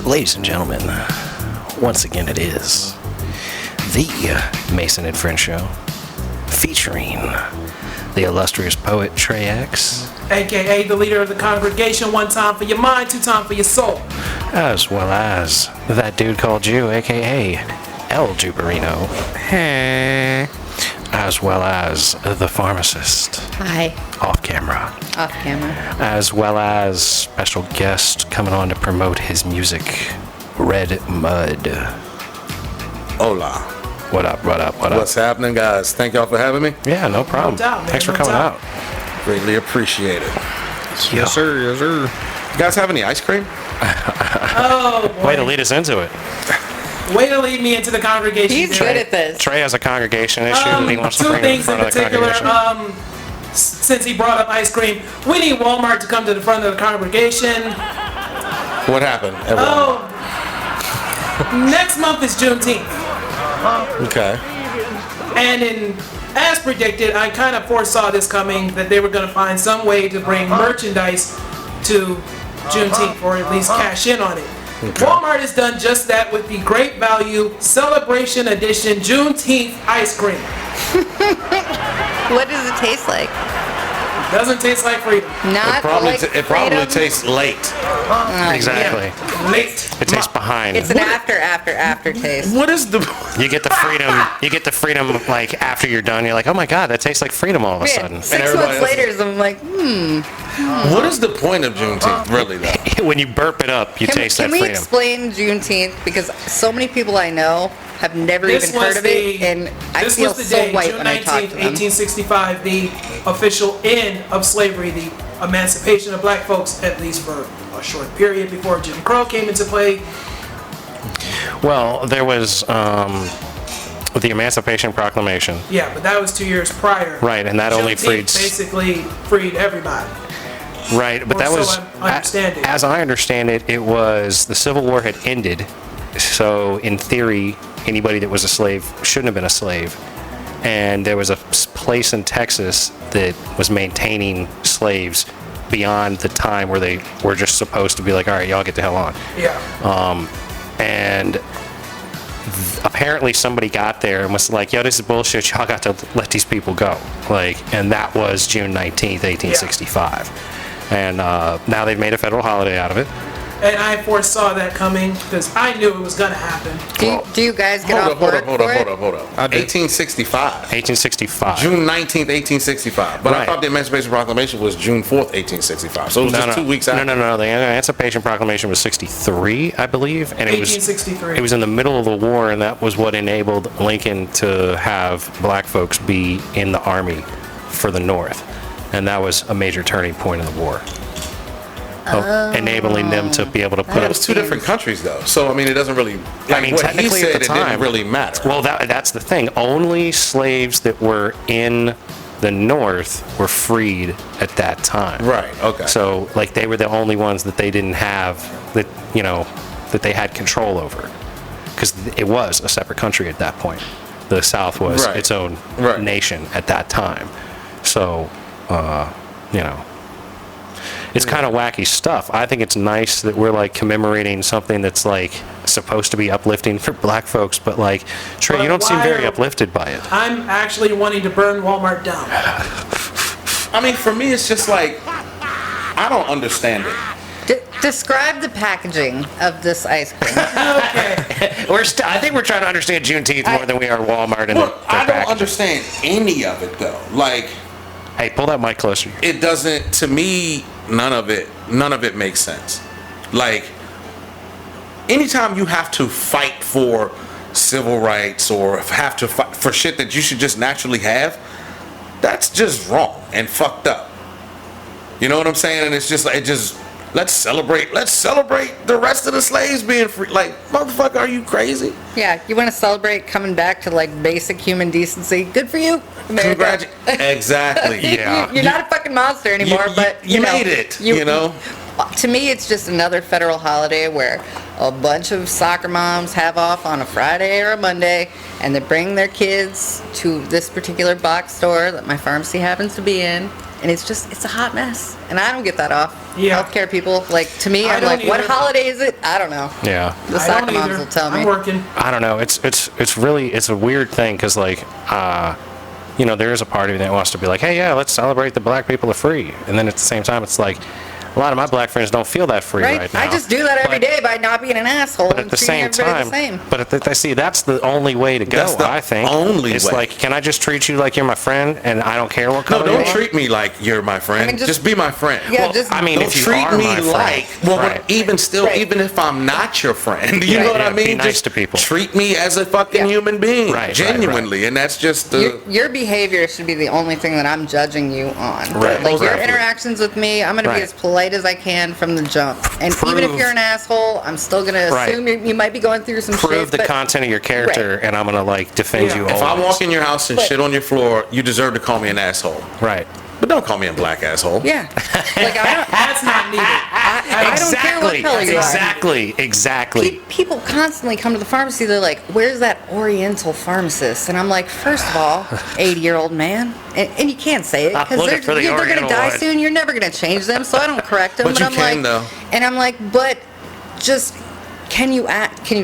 Ladies and gentlemen, once again it is the Mason and Friend Show, featuring the illustrious poet Trey X, aka the leader of the congregation, one time for your mind, two time for your soul, as well as that dude called you, aka El Juperino, as well as the pharmacist. Hi. Off camera. Off camera. As well as special guest coming on to promote his music, Red Mud. Hola. What up, what up, what up? What's happening, guys? Thank y'all for having me. Yeah, no problem. No doubt, man, Thanks for no coming doubt. out. Greatly appreciate it. Yes, sir. Yes, sir. You guys have any ice cream? Oh, boy. Way to lead us into it. Way to lead me into the congregation. He's there. good at this. Trey has a congregation issue and he wants to Two bring it in things in front of the particular. congregation. Since he brought up ice cream, we need Walmart to come to the front of the congregation. What happened? Everyone? Oh, next month is Juneteenth, Okay. and as predicted, I kind of foresaw this coming, that they were going to find some way to bring merchandise to Juneteenth, or at least cash in on it. Okay. Walmart has done just that with the Great Value Celebration Edition Juneteenth ice cream. What does it taste like? Doesn't taste like freedom. Not like It probably freedom? tastes late. Exactly. Late. It tastes behind. It's an after taste. What is the? You get the freedom like after you're done. You're like, oh my god, that tastes like freedom all of a Yeah, sudden. 6 everybody months else later, I'm like, What is the point of Juneteenth, really? Though. When you burp it up, you taste can that we freedom. explain Juneteenth? Because so many people I know have never This even heard was of it, and I this feel was the so day, white June when I talk 19th, to them. 1865, the official end of slavery, the emancipation of black folks, at least for a short period before Jim Crow came into play. Well, there was the Emancipation Proclamation. Yeah, but that was 2 years prior. Right, and that only Juneteenth freed basically freed everybody. Right, but Or that so was, I understand it. as I understand it, it was the Civil War had ended, so in theory, anybody that was a slave shouldn't have been a slave. And there was a place in Texas that was maintaining slaves beyond the time where they were just supposed to be like, all right, y'all get the hell on. Yeah. And apparently somebody got there and was like, yo, this is bullshit, y'all got to let these people go. Like, and that was June 19th, 1865. And now they've made a federal holiday out of it. And I foresaw that coming because I knew it was going to happen. Do you guys get off work for it? Hold up. 1865. 1865. June 19th, 1865. But I Right. thought the Emancipation Proclamation was June 4th, 1865. So it was just 2 weeks after. No. The Emancipation Proclamation was 63, I believe. And it was 1863. It was in the middle of the war, and that was what enabled Lincoln to have black folks be in the army for the North. And that was a major turning point in the war. Enabling them to be able to put But it up. was two different countries, though. So, I mean, it doesn't really... Like, I mean, what he technically said, at the it time, didn't really matter. Well, that's the thing. Only slaves that were in the North were freed at that time. Right, okay. So, like, they were the only ones that they didn't have that, you know, that they had control over. Because it was a separate country at that point. The South was Right. its own Right. nation at that time. So, you know, it's kind of wacky stuff. I think it's nice that we're like commemorating something that's like supposed to be uplifting for black folks, but like, Trey, But you don't seem why very are- uplifted by it. I'm actually wanting to burn Walmart down. I mean, for me, it's just like... I don't understand it. Describe the packaging of this ice cream. Okay. I think we're trying to understand Juneteenth more than we are Walmart and Look, I don't packaging. understand any of it, though. Like... Hey, pull that mic closer. It doesn't, to me, none of it makes sense. Like, anytime you have to fight for civil rights or have to fight for shit that you should just naturally have, that's just wrong and fucked up. You know what I'm saying? And it's just like, let's celebrate the rest of the slaves being free. Like, motherfucker, are you crazy? Yeah, you want to celebrate coming back to like basic human decency? Good for you, America. Exactly. Yeah. You're not a fucking monster anymore, but you know, made it, you know? To me, it's just another federal holiday where a bunch of soccer moms have off on a Friday or a Monday, and they bring their kids to this particular box store that my pharmacy happens to be in, and it's a hot mess, and I don't get that off. Yeah. Healthcare people, like, to me, I I'm don't like, what either. holiday is it? I don't know. Yeah. The I soccer don't moms either. will tell me. I'm working. I don't know. It's really a weird thing because like there is a part of me that wants to be like, hey, yeah, let's celebrate the black people are free, and then at the same time it's like a lot of my black friends don't feel that free right, now. I just do that every But- day by not being an asshole But and at the treating same everybody time, the same. but see, that's the only way to go. That's the I think. only it's way. like, can I just treat you like you're my friend, and I don't care what No, color don't you are? treat me like you're my friend. I mean, just be my friend. Yeah, Well, just I mean, Don't if you treat are me my friend, like right. even still, Right. even if I'm not your friend, you Right. know what I Yeah, be mean? nice Just to people. treat me as a fucking Yeah. human being, Right, right, genuinely, and that's just the. your behavior should be the only thing that I'm judging you on. Right, Like your exactly. interactions with me, I'm gonna Right. be as polite as I can from the jump. And even if Prove- you're an asshole, I'm still gonna Right. assume you might be going through some Prove shit. the but content of your character, Right. and I'm gonna like defend Yeah. you. If I always. walk in your house and But- shit on your floor, you deserve to call me an asshole. right. But don't call me a black asshole. Yeah. Like That's not needed. I don't care what color you are. Exactly. People constantly come to the pharmacy. They're like, "Where's that Oriental pharmacist?" And I'm like, first of all, 80-year-old man, and you can't say it I'm because looking for the they're going to Oriental die one. soon. You're never going to change them, so I don't correct them. But you I'm can, like, though. And I'm like, but just can you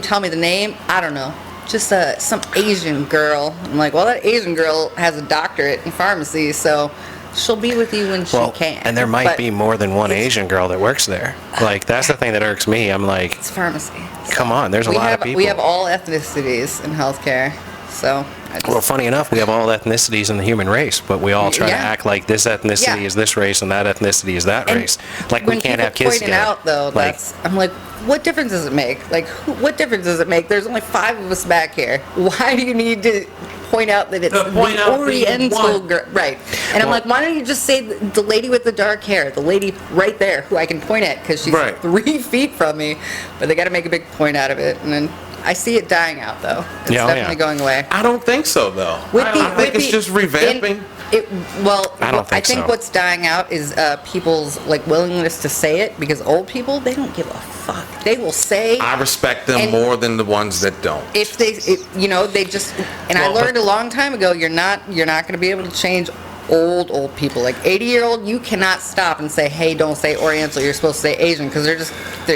tell me the name? I don't know. Just some Asian girl. I'm like, well, that Asian girl has a doctorate in pharmacy, so she'll be with you when she can. And there might But be more than one it's- Asian girl that works there. Like, that's the thing that irks me. I'm like, It's pharmacy. come on, there's a lot of people. We have all ethnicities in healthcare, so I just, Well, funny enough, we have all ethnicities in the human race, but we all try to Yeah. act like this ethnicity Yeah. is this race and that ethnicity is that And race. Like, when we can't people have kids point it together. out though, Like, I'm like, what difference does it make? Like, what difference does it make? There's only 5 of us back here. Why do you need to point out that it's To point the out the Oriental one. girl? Right. And I'm Well- like, why don't you just say the lady with the dark hair, the lady right there who I can point at because she's Right. 3 feet from me, but they got to make a big point out of it. And then I see it dying out though. It's Yeah, oh, yeah. definitely going away. I don't think so, though. With I think it's just revamping. I don't think so. what's dying out is people's like willingness to say it, because old people, they don't give a fuck. They will say I respect them And- more than the ones that don't. if they they just, and I Well, learned a long time ago, you're not going to be able to change old people. Like 80-year-old, you cannot stop and say, hey, don't say Oriental, you're supposed to say Asian, because they're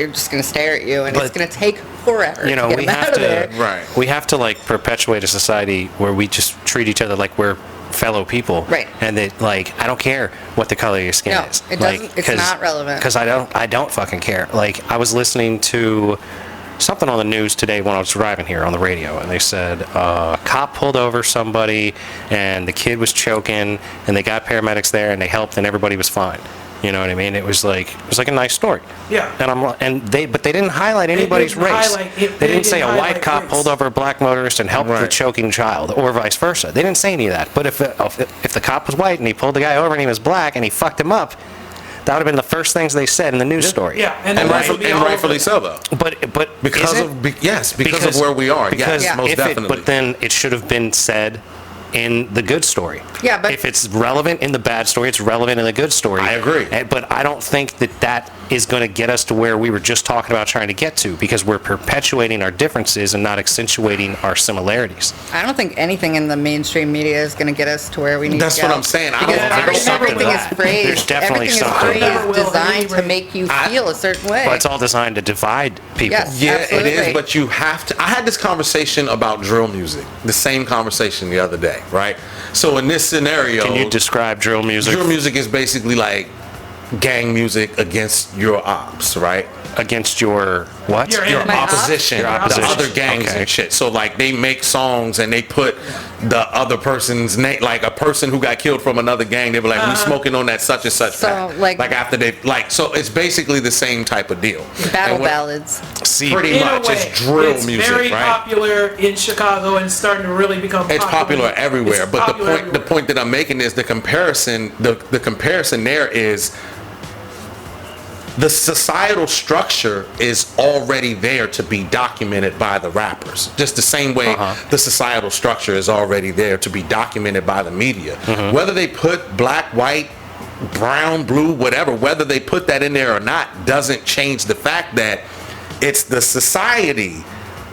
just going to stare at you, and it's But- going to take forever you know, to get we them have out of there. to, Right. we have to like perpetuate a society where we just treat each other like we're fellow people. Right. And that, like, I don't care what the color of your skin No, is. it Like, doesn't- it's not relevant. Because I don't fucking care. Like, I was listening to something on the news today when I was driving here on the radio, and they said a cop pulled over somebody, and the kid was choking, and they got paramedics there, and they helped, and everybody was fine. You know what I mean? It was like a nice story. Yeah. And they didn't highlight anybody's didn't race. highlight it. They They didn't say a didn't white highlight cop race. pulled over a black motorist and helped the Right. choking child, or vice versa. They didn't say any of that. But if the cop was white and he pulled the guy over and he was black and he fucked him up, that would have been the first things they said in the news story. Yeah, and And, the rest would be all rightfully over. so, though. But Because is it? of because of where we are. Because Yes, most if definitely. but then it should have been said in the good story. Yeah, but- if it's relevant in the bad story, it's relevant in the good story. I agree. But I don't think that is going to get us to where we were just talking about trying to get to, because we're perpetuating our differences and not accentuating our similarities. I don't think anything in the mainstream media is going to get us to where we need That's to go. what I'm saying. I don't Because think there's something everything to is that. phrased. There's definitely everything something to is that. phrased, designed to Never will, make you I- feel a certain way. But it's all designed to divide people. Yes. Yeah, Absolutely. it is, but you have to. I had this conversation about drill music, the same conversation the other day, right? So in this scenario, Can you describe drill music drill music is basically like gang music against your ops, right? against your what? Your Your enemy. My ops? opposition, Your the opposition. other gangs Okay. and shit. So like they make songs and they put the other person's name, like a person who got killed from another gang. They were like, "We smoking on that such and such." So, pack." like- after they so it's basically the same type of deal. Battle And what- ballads. See, Pretty In a much, way, it's drill it's music, very right? popular in Chicago and starting to really become It's popular everywhere, It's but popular the everywhere. point that I'm making is the comparison. The comparison there is the societal structure is already there to be documented by the rappers. Just the same way the societal structure is already there to be documented by the media. Whether they put black, white, brown, blue, whatever, whether they put that in there or not, doesn't change the fact that it's the society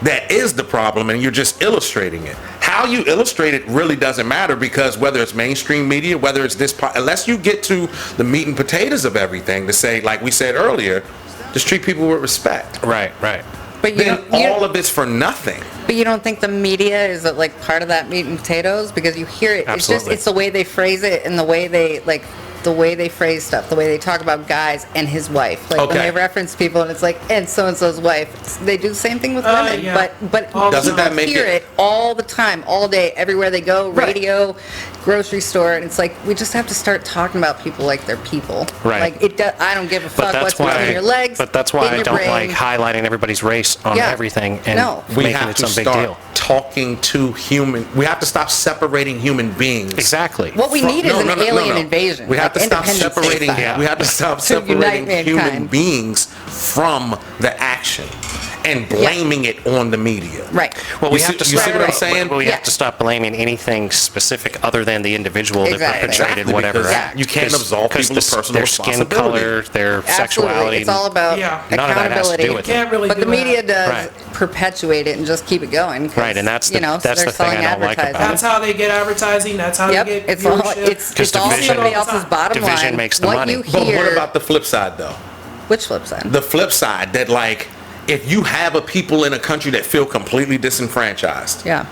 that is the problem, and you're just illustrating it. how you illustrate it really doesn't matter, because whether it's mainstream media, whether it's unless you get to the meat and potatoes of everything, to say, like we said earlier, just treat people with respect. Right. But you Then don't, you all don't- of it's for nothing. but you don't think the media is like part of that meat and potatoes, because you hear it. Absolutely. It's the way they phrase it and the way they phrase stuff, the way they talk about guys and his wife. Like when Okay. they reference people and it's like, and so and so's wife. They do the same thing with women, yeah. but All the Doesn't time. that make hear it- it all the time, all day, everywhere they go, Right. radio, grocery store, and it's like we just have to start talking about people like they're people. Right. Like I don't give a But fuck that's what's between why. your legs. But that's why in I your don't brain. like highlighting everybody's race on Yeah. everything and No. We making have it to some big start deal. talking to human. We have to stop separating human beings. Exactly. What we need is No, an no, no, no, alien no. invasion. We have to like stop Independence Day separating. style. Yeah. We have to stop To unite separating human mankind. beings from the action and blaming it on the media. Right. Well, we You have see- to you stop, see what I'm saying? We Yeah. have to stop blaming anything specific other than the individual that Exactly. perpetrated Exactly, whatever because act. you can't absolve people of personal their skin responsibility. color, their Absolutely. sexuality. It's all about Yeah. None of that has to accountability. do with Can't really but do the media that. does Right. perpetuate it and just keep it going. 'cause, Right, and that's the- you know, that's they're the thing selling I don't like about advertising. it. That's how they get advertising. That's how Yep, they get it's all viewership. it's 'Cause all division- somebody else's bottom division line. makes the what money. you But hear, what about the flip side, though? which flip side? The flip side, that like, if you have a people in a country that feel completely disenfranchised, Yeah.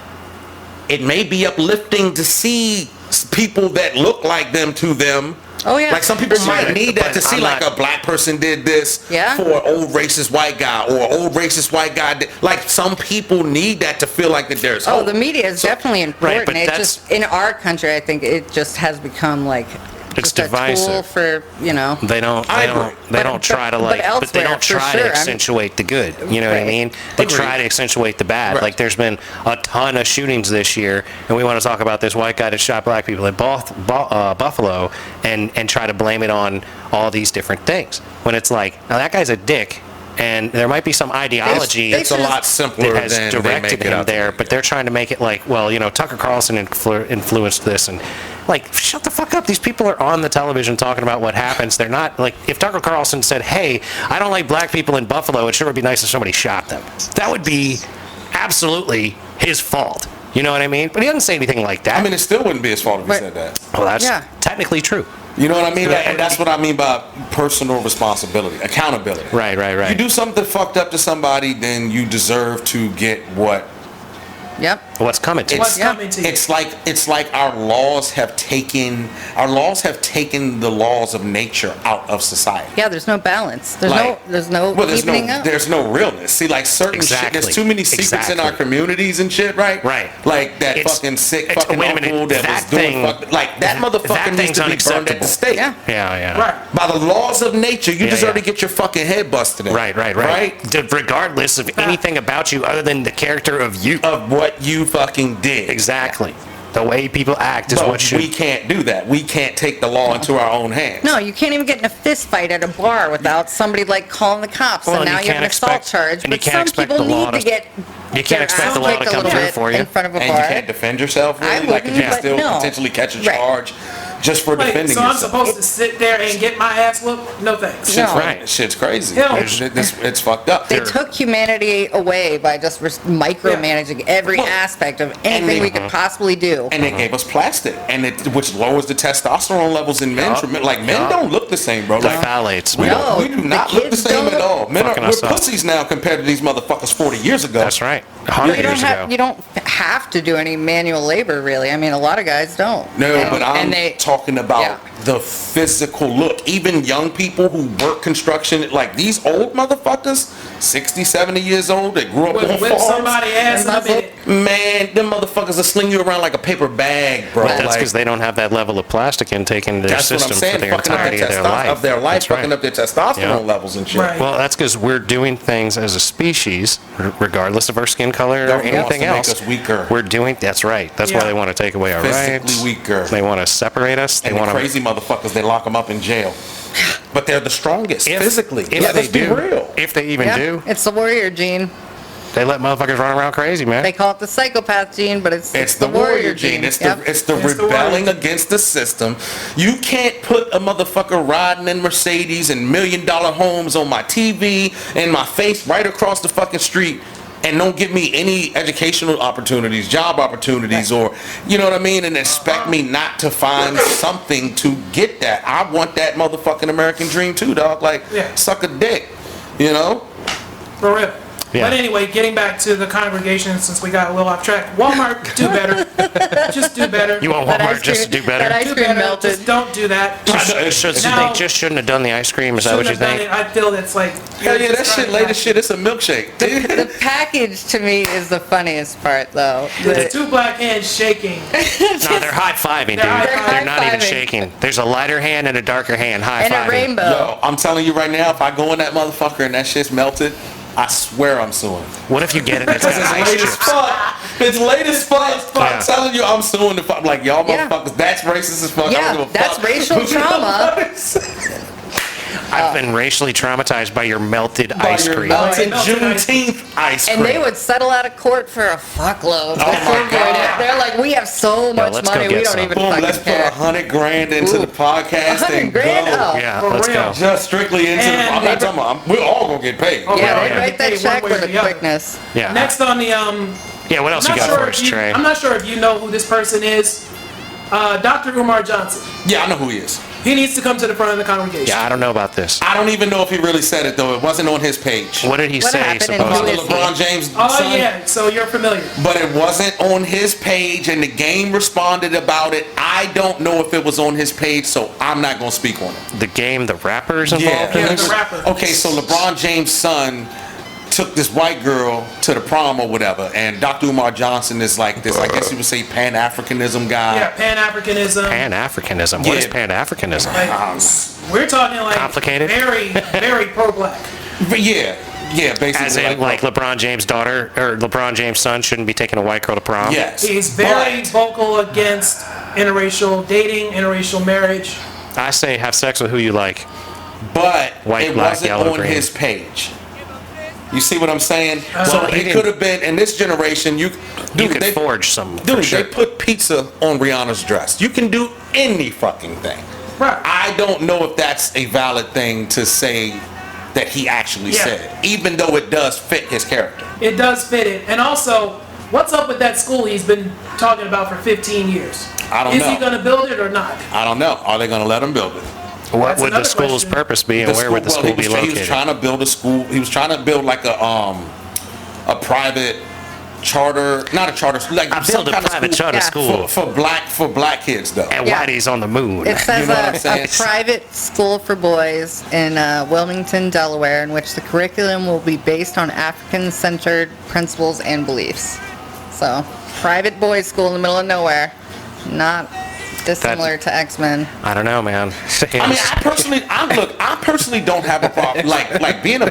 it may be uplifting to see people that look like them to them. Oh, yeah. Like some people For might sure. need that But to see I'm like not- a black person did this Yeah. for an old racist white guy, or an old racist white guy did. Like some people need that to feel like that there's Oh, hope. the media is So- definitely important. but It that's- just in our country, I think it just has become like It's just a tool divisive. for They don't. I They agree. don't. They But- don't try to but like. But they elsewhere, don't for try sure, to I'm- accentuate the good. You know what I Right. mean? They Agreed. try to accentuate the bad. Right. Like there's been a ton of shootings this year, and we want to talk about this white guy that shot black people in Buffalo, and try to blame it on all these different things. When it's like, now that guy's a dick, and there might be some ideology. they It's a lot simpler that has than they directed make it him out to there, be. but they're trying to make it like, well, you know, Tucker Carlson influenced this, and like, shut the fuck up. These people are on the television talking about what happens. They're not like, if Tucker Carlson said, hey, I don't like black people in Buffalo, it sure would be nice if somebody shot them. That would be absolutely his fault. You know what I mean? But he doesn't say anything like that. I mean, it still wouldn't be his fault if he But- said that. well, that's Yeah. technically true. You know what I mean? And that's what I mean by personal responsibility, accountability. Right. You do something fucked up to somebody, then you deserve to get what. Yep. What's coming to What's us. coming to you? It's like our laws have taken the laws of nature out of society. Yeah, there's no balance. There's Like- no Well, evening up. there's no realness. See, like certain shit, Exactly. there's too many secrets in Exactly. our communities and shit, right? Right. Like that It's- fucking sick it's- fucking wait a minute, uncle that was that doing thing- like that motherfucker that needs thing's to be burned at the unacceptable. stake. Yeah. Yeah. Right. By the laws of nature, you Yeah, deserve yeah. to get your fucking head busted in. Right. Regardless of anything about you other than the character of you. Of what you fucking did. Exactly. The way people act is But what should. we can't do that. We can't take the law into our own hands. No, you can't even get in a fist fight at a bar without somebody like calling the cops, Well, and and now you you have an can't assault expect- charge. and But you can't some expect people the law need to to- get. you can't their expect ass the law kicked to a come little through bit for you. in front of a And bar. you can't defend yourself, I really? Like, if wouldn't, you but still no. potentially catch a Right. charge just for Wait, defending so I'm yourself. supposed to sit there and get my ass whooped? No thanks. No. Right. Shit's crazy. Hell. It's fucked up. They took humanity away by just micromanaging every Well, aspect of and anything they- we could possibly do. And they gave us plastic, which lowers the testosterone levels in men. Yup. Like men Yup. don't look the same, bro. The Like, phthalates. we, man. No, we do the not look the kids same don't. at all. Men are, Fucking we're us up. pussies now compared to these motherfuckers 40 years ago. That's right. 100 You don't years have ago. you don't have to do any manual labor, really. I mean, a lot of guys don't. No, And- but I'm and they- talking about yeah. the physical look. Even young people who work construction, like these old motherfuckers, 60, 70 years old, that grew up on Whip farms. somebody ass in a minute. Man, them motherfuckers will sling you around like a paper bag, bro. But that's Like, because they don't have that level of plastic intake into their that's what I'm system saying. for the Fucking up entirety their, of their life. That's fucking right. up their testosterone Yeah. levels and shit. Right. Well, that's because we're doing things as a species, regardless of our skin color or Government wants anything to make else. us weaker. We're doing. That's right. That's why Yeah. they want to take away our Physically rights. weaker. They want to separate us. They And the want to. crazy motherfuckers, they lock them up in jail. But they're the strongest physically. If Yeah, they let's be do, real. if they even Yeah, do, it's the warrior gene. they let motherfuckers run around crazy, man. They call it the psychopath gene, but It's the warrior gene. It's the Yep. it's the It's the rebelling warrior gene. against the system. You can't put a motherfucker riding in Mercedes and $1 million homes on my TV and my face right across the fucking street and don't give me any educational opportunities, job opportunities, or you know what I mean, and expect me not to find something to get that. I want that motherfucking American dream too, dog. Like, Yeah. suck a dick, you know? For real. Yeah. But anyway, getting back to the congregation, since we got a little off track, Walmart, do better. Just do better. You want That Walmart ice just to cream- do better? that ice do cream better. melted. Just don't do that. They just shouldn't have done the ice cream. Is that what you Shouldn't have think? done it. I feel it's like... Hell yeah, that shit late as shit. It's a milkshake. The package to me is the funniest part, though. It's two black hands shaking. No, they're high-fiving, dude. They're They're not even high-fiving. shaking. There's a lighter hand and a darker hand And high-fiving. a rainbow. Yo, I'm telling you right now, if I go in that motherfucker and that shit's melted, I swear I'm suing. What if you get it and it's got It's ice late as chips? fuck. It's late as fuck. Yeah. I'm telling you, I'm suing the fuck. Like, y'all Yeah. motherfuckers, that's racist as fuck. I Yeah, don't give a that's fuck. racial trauma. I've been racially traumatized by your melted By ice your cream. melted Melted ice cream. Juneteenth ice cream. And they would settle out of court for a fuckload. Oh my God. They're like, we have so much let's go money, get we don't some. even Boom, fucking let's put care. $100,000 into the podcast 100 and grand? go. Oh. Yeah, For let's real. go. Just strictly into the. And I'm not talking about. We're all gonna get paid. Oh, Yeah, Yeah, they yeah. write that Paid check one way with or a the other. quickness. Yeah. Next on the Yeah, what else you got for us, Trey? I'm not sure if you know who this person is. Dr. Umar Johnson. Yeah, I know who he is. He needs to come to the front of the congregation. Yeah, I don't know about this. I don't even know if he really said it though. It wasn't on his page. What did he What say happened and About who the is supposedly? he? LeBron James Oh son? yeah, so you're familiar. But it wasn't on his page, and the game responded about it. I don't know if it was on his page, so I'm not gonna speak on it. The game, the rappers involved in Yeah, this? the rapper. Okay, so LeBron James' son took this white girl to the prom or whatever, and Dr. Umar Johnson is like this, I guess you would say, Pan-Africanism guy. Yeah, Pan-Africanism. Pan-Africanism. What is Yeah. Pan-Africanism? Like, we're talking like Complicated? very, very pro-black. But yeah, basically. As in, like LeBron James' daughter or LeBron James' son shouldn't be taking a white girl to prom? yes. He's very vocal against interracial dating, interracial marriage. I say have sex with who you like. But White, it black, wasn't yellow, on green. his page. You see what I'm saying? So Well, he it didn't- could have been in this generation. You You could forge some for Dude, sure. they put pizza on Rihanna's dress. You can do any fucking thing. Right. I don't know if that's a valid thing to say that he actually Yeah. said, even though it does fit his character. It does fit it. And also, what's up with that school he's been talking about for 15 years? I don't Is know. he going to build it or not? I don't know. Are they going to let him build it? What That's would the another school's question. purpose be, and where would the school be He was located? trying to build a school. He was trying to build like a private charter, not a charter, like I some built a kind of private school charter Yeah. school, for black kids though. and Yeah. Whitey's on the moon. It says know what I'm a saying? private school for boys in Wilmington, Delaware, in which the curriculum will be based on African-centered principles and beliefs. So, private boys' school in the middle of nowhere, not dissimilar to X-Men. I don't know, man. I mean, I personally don't have a problem like being a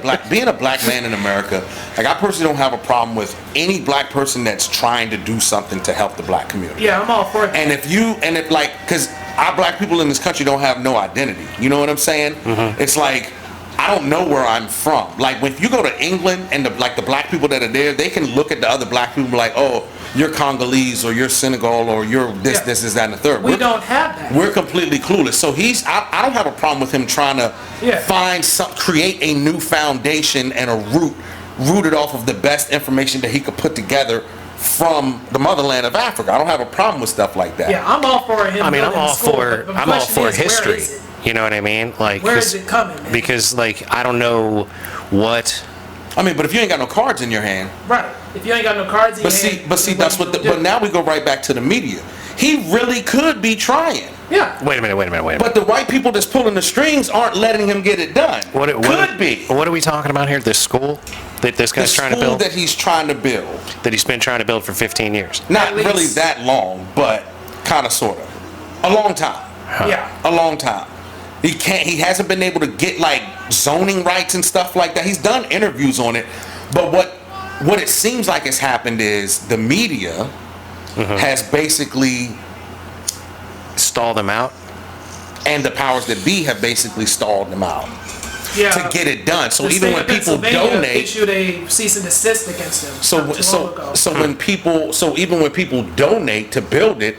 black man in America. Like, I personally don't have a problem with any black person that's trying to do something to help the black community. Yeah, I'm all for it. And if like, because our black people in this country don't have no identity. You know what I'm saying? It's like, I don't know where I'm from. Like, when you go to England and the black people that are there, they can look at the other black people like, oh, you're Congolese or you're Senegal or you're this, Yeah. this, that, and the third. we don't have that. We're completely clueless. So I don't have a problem with him trying to Yeah. create a new foundation and a rooted off of the best information that he could put together from the motherland of Africa. I don't have a problem with stuff like that. Yeah, I'm all for him. I mean, I'm building all a school, for but the I'm all question for is, where history. is it? You know what I mean? Like, Where is it coming, man? because like I don't know what. I mean, but if you ain't got no cards in your hand, Right. If you ain't got no cards in but your see, hand, that's what. But now we go right back to the media. He really could be trying, Yeah. Wait a minute. but the white people that's pulling the strings aren't letting him get it done. Could be. What are we talking about here? This school that this The guy's trying to school build, that he's trying to build. that he's been trying to build for 15 years. Not At least. really that long, but kind of, sort of. A long time. Yeah. A long time. He hasn't been able to get like zoning rights and stuff like that. He's done interviews on it, but what it seems like has happened is the media has basically, Stall them out. and the powers that be have basically stalled them out Yeah. to get it done. So The even state when of people Pennsylvania donate, issued a cease and desist against him. not too long ago. so even when people donate to build it,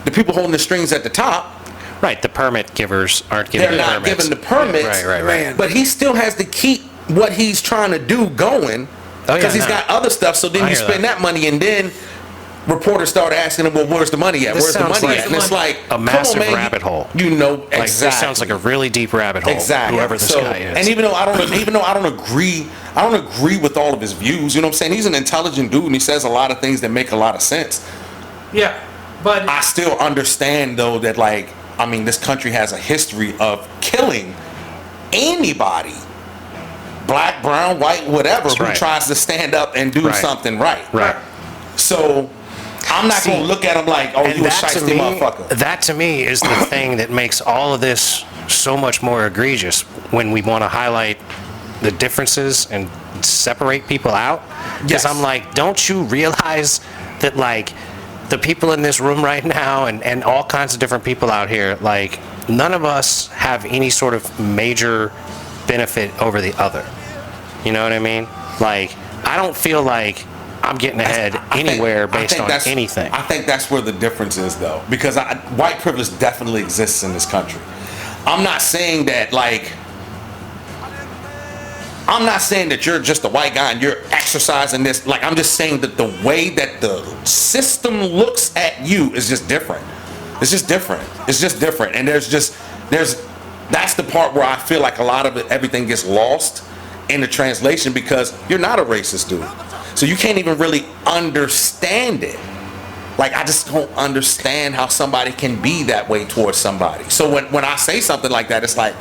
the people holding the strings at the top, Right. The permit givers aren't giving they're the not permits. giving the permits. Right. But he still has to keep what he's trying to do going Oh, yeah, Because he's no. got other stuff. So then I you hear spend that money, and then reporters start asking him, well, where's the money at? This Where's the sounds money like at? And it's like, a come massive on, man, rabbit hole. You know, Like, exactly. this sounds like a really deep rabbit hole. Exactly. Whoever this guy is. And even though I don't agree with all of his views. You know what I'm saying? He's an intelligent dude, and he says a lot of things that make a lot of sense. Yeah, but I still understand though that, like, I mean, this country has a history of killing anybody, black, brown, white, whatever, That's who right. tries to stand up and do Right. something right. Right. So I'm not See, gonna look at him like, oh, And you a that to shiesty me, motherfucker. that to me is the thing that makes all of this so much more egregious when we want to highlight the differences and separate people out. Because Yes. I'm like, don't you realize that, like, the people in this room right now and all kinds of different people out here, like, none of us have any sort of major benefit over the other. You know what I mean? Like, I don't feel like I'm getting ahead anywhere based on anything. I think that's where the difference is, though, because white privilege definitely exists in this country. I'm not saying that, like, I'm not saying that you're just a white guy and you're exercising this. Like, I'm just saying that the way that the system looks at you is just different. It's just different. It's just different. And that's the part where I feel like a lot of everything gets lost in the translation, because you're not a racist dude. So you can't even really understand it. Like, I just don't understand how somebody can be that way towards somebody. So when I say something like that, it's like,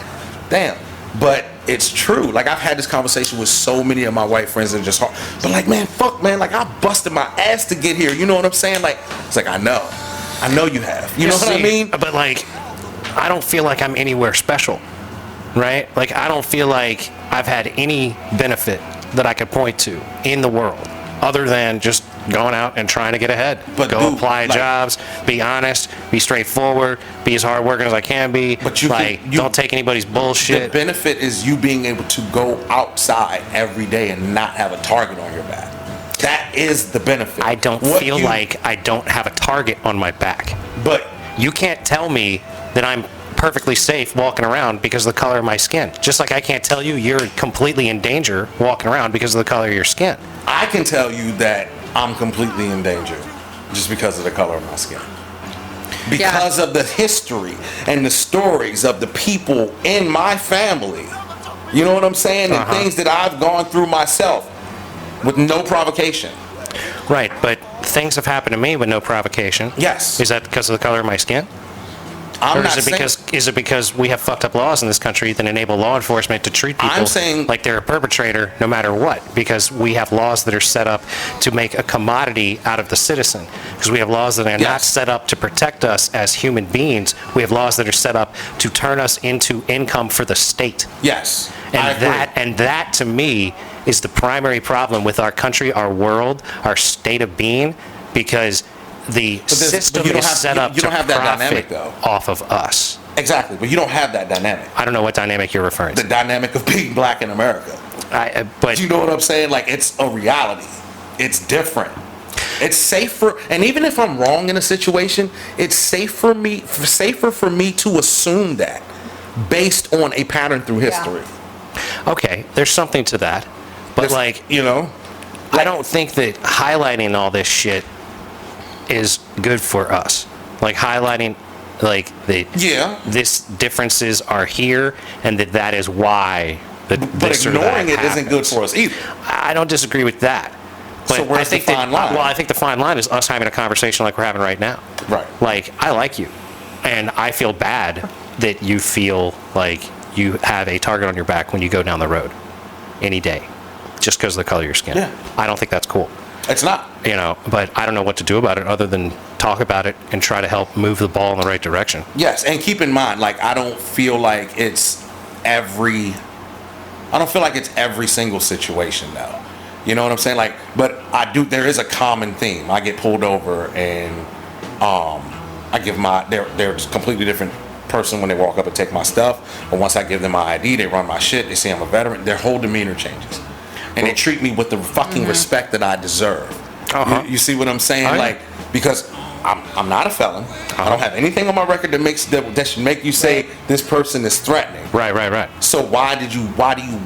damn. But it's true. Like, I've had this conversation with so many of my white friends that are just hard. But like, man, fuck, man. Like, I busted my ass to get here. You know what I'm saying? Like, it's like, I know you have. You know what I mean? But, like, I don't feel like I'm anywhere special, right? Like, I don't feel like I've had any benefit that I could point to in the world other than just going out and trying to get ahead. But go dude, apply like, jobs, be honest, be straightforward, be as hardworking as I can be. But you don't take anybody's The bullshit. benefit is you being able to go outside every day and not have a target on your back. That is the benefit. I don't feel like I don't have a target on my back. But You can't tell me that I'm perfectly safe walking around because of the color of my skin. Just like I can't tell you you're completely in danger walking around because of the color of your skin. I can tell you that I'm completely in danger just because of the color of my skin. Because of the history and the stories of the people in my family. You know what I'm saying? And things that I've gone through myself with no provocation. Right, but things have happened to me with no provocation. Yes. Is that because of the color of my skin? I'm Or not is it because we have fucked up laws in this country that enable law enforcement to treat people I'm saying- like they're a perpetrator no matter what? Because we have laws that are set up to make a commodity out of the citizen. Because we have laws that are not Yes. set up to protect us as human beings. We have laws that are set up to turn us into income for the state. Yes. I agree. And that to me is the primary problem with our country, our world, our state of being, because the system you don't is have- set up you to don't have that dynamic, profit though. off of us. Exactly, but you don't have that dynamic. I don't know what dynamic you're referring The to. dynamic of being black in America. But You know what I'm saying? Like, it's a reality. It's different. It's safer, and even if I'm wrong in a situation, it's safer for me to assume that based on a pattern through history. okay, there's something to that. But There's- like, you know, I don't think that highlighting all this shit is good for us. Like highlighting, like Yeah. this differences are here, and that is why but this or that ignoring it isn't good happens. for us either. I don't disagree with that. But So where's I think the fine line? Well, I think the fine line is us having a conversation like we're having right now. Right. Like, I like you, and I feel bad that you feel like you have a target on your back when you go down the road any day, just because of the color of your skin. Yeah. I don't think that's cool. It's not. You know, but I don't know what to do about it other than talk about it and try to help move the ball in the right direction. Yes, and keep in mind, like, I don't feel like it's every single situation though. You know what I'm saying? Like, but there is a common theme. I get pulled over and I give they're a completely different person when they walk up and take my stuff. But once I give them my ID, they run my shit, they see I'm a veteran, their whole demeanor changes. And they treat me with the fucking respect that I deserve. Uh-huh. You see what I'm saying? Oh, yeah. Like, because I'm not a felon. I don't have anything on my record that should make you say this person is threatening. Right. So why do you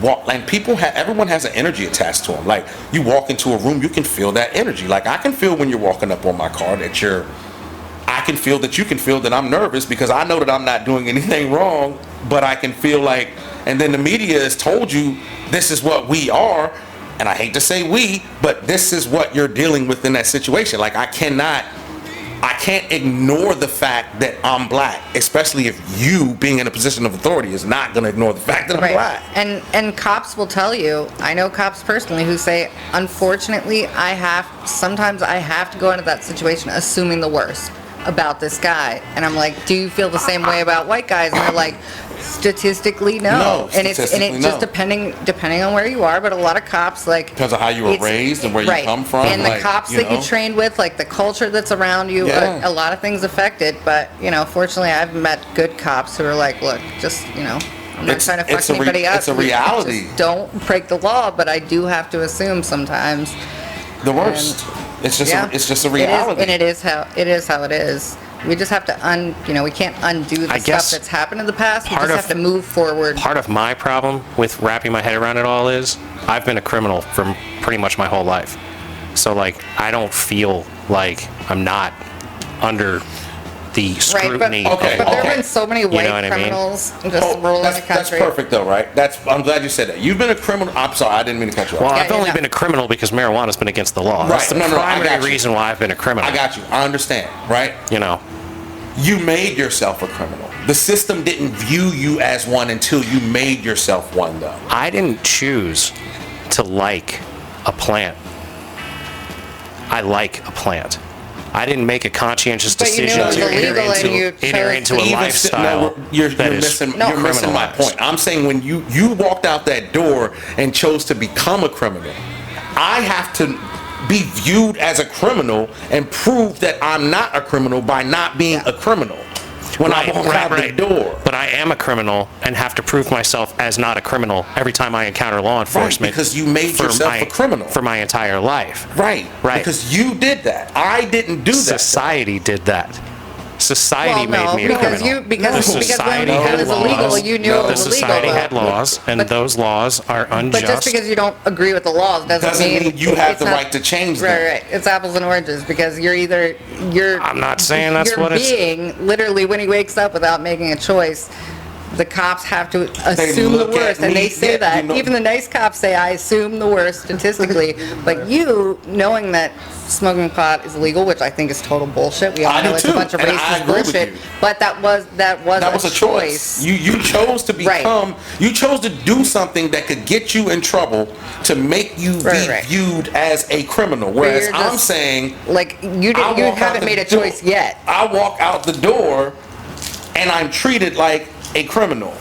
walk? Like everyone has an energy attached to them. Like you walk into a room, you can feel that energy. Like I can feel when you're walking up on my car that I can feel that you can feel that I'm nervous because I know that I'm not doing anything wrong, but I can feel like, and then the media has told you this is what we are, and I hate to say we, but this is what you're dealing with in that situation. Like I can't ignore the fact that I'm black, especially if you being in a position of authority is not going to ignore the fact that I'm black. And cops will tell you, I know cops personally who say, unfortunately, sometimes I have to go into that situation assuming the worst about this guy. And I'm like, do you feel the same way about white guys? And they're like, statistically, no. No, and it's statistically, just no. depending on where you are, but a lot of cops, like, Because of how you were raised and where you come from. And the like, cops that you trained with, like the culture that's around you, Yeah. a lot of things affect it. But, fortunately, I've met good cops who are like, look, just, I'm not trying to fuck anybody up. It's a reality. Just don't break the law, but I do have to assume sometimes. The worst. It's just a reality. It is how it is. We just have to we can't undo the stuff that's happened in the past. We just have to move forward. Part of my problem with wrapping my head around it all is I've been a criminal for pretty much my whole life. So, like, I don't feel like I'm not under the scrutiny. But there have been so many white what I mean? criminals just ruling the country. That's perfect, though, right? I'm glad you said that. You've been a criminal. I'm sorry, I didn't mean to cut you off. Well, I've only been a criminal because marijuana's been against the law. That's the I primary got you. reason why I've been a criminal. I got you. I understand, right? You made yourself a criminal. The system didn't view you as one until you made yourself one, though. I didn't choose to like a plant. I like a plant. I didn't make a conscientious decision it was to illegal enter into a lifestyle You're that is missing my criminalized. point. I'm saying when you walked out that door and chose to become a criminal, I have to be viewed as a criminal and prove that I'm not a criminal by not being a criminal when I walk out the door. But I am a criminal and have to prove myself as not a criminal every time I encounter law enforcement. Because you made yourself a criminal. For my entire life. Right. Because you did that. I didn't do that. Society did that. Society made me a criminal. Because when it was illegal, you knew it was illegal. The society had laws, and those laws are unjust. But just because you don't agree with the laws doesn't mean you have the right to change them. Right. It's apples and oranges because I'm not saying that's what it's. Literally, when he wakes up without making a choice, the cops have to assume the worst, and they say that. Even the nice cops say, I assume the worst statistically. But you, knowing that smoking pot is illegal, which I think is total bullshit. We all know it's a bunch of racist bullshit. But that was a choice. You chose to become, you chose to do something that could get you in trouble to make you be viewed as a criminal. Whereas I'm saying, like, you haven't made a choice yet. I walk out the door and I'm treated like a criminal.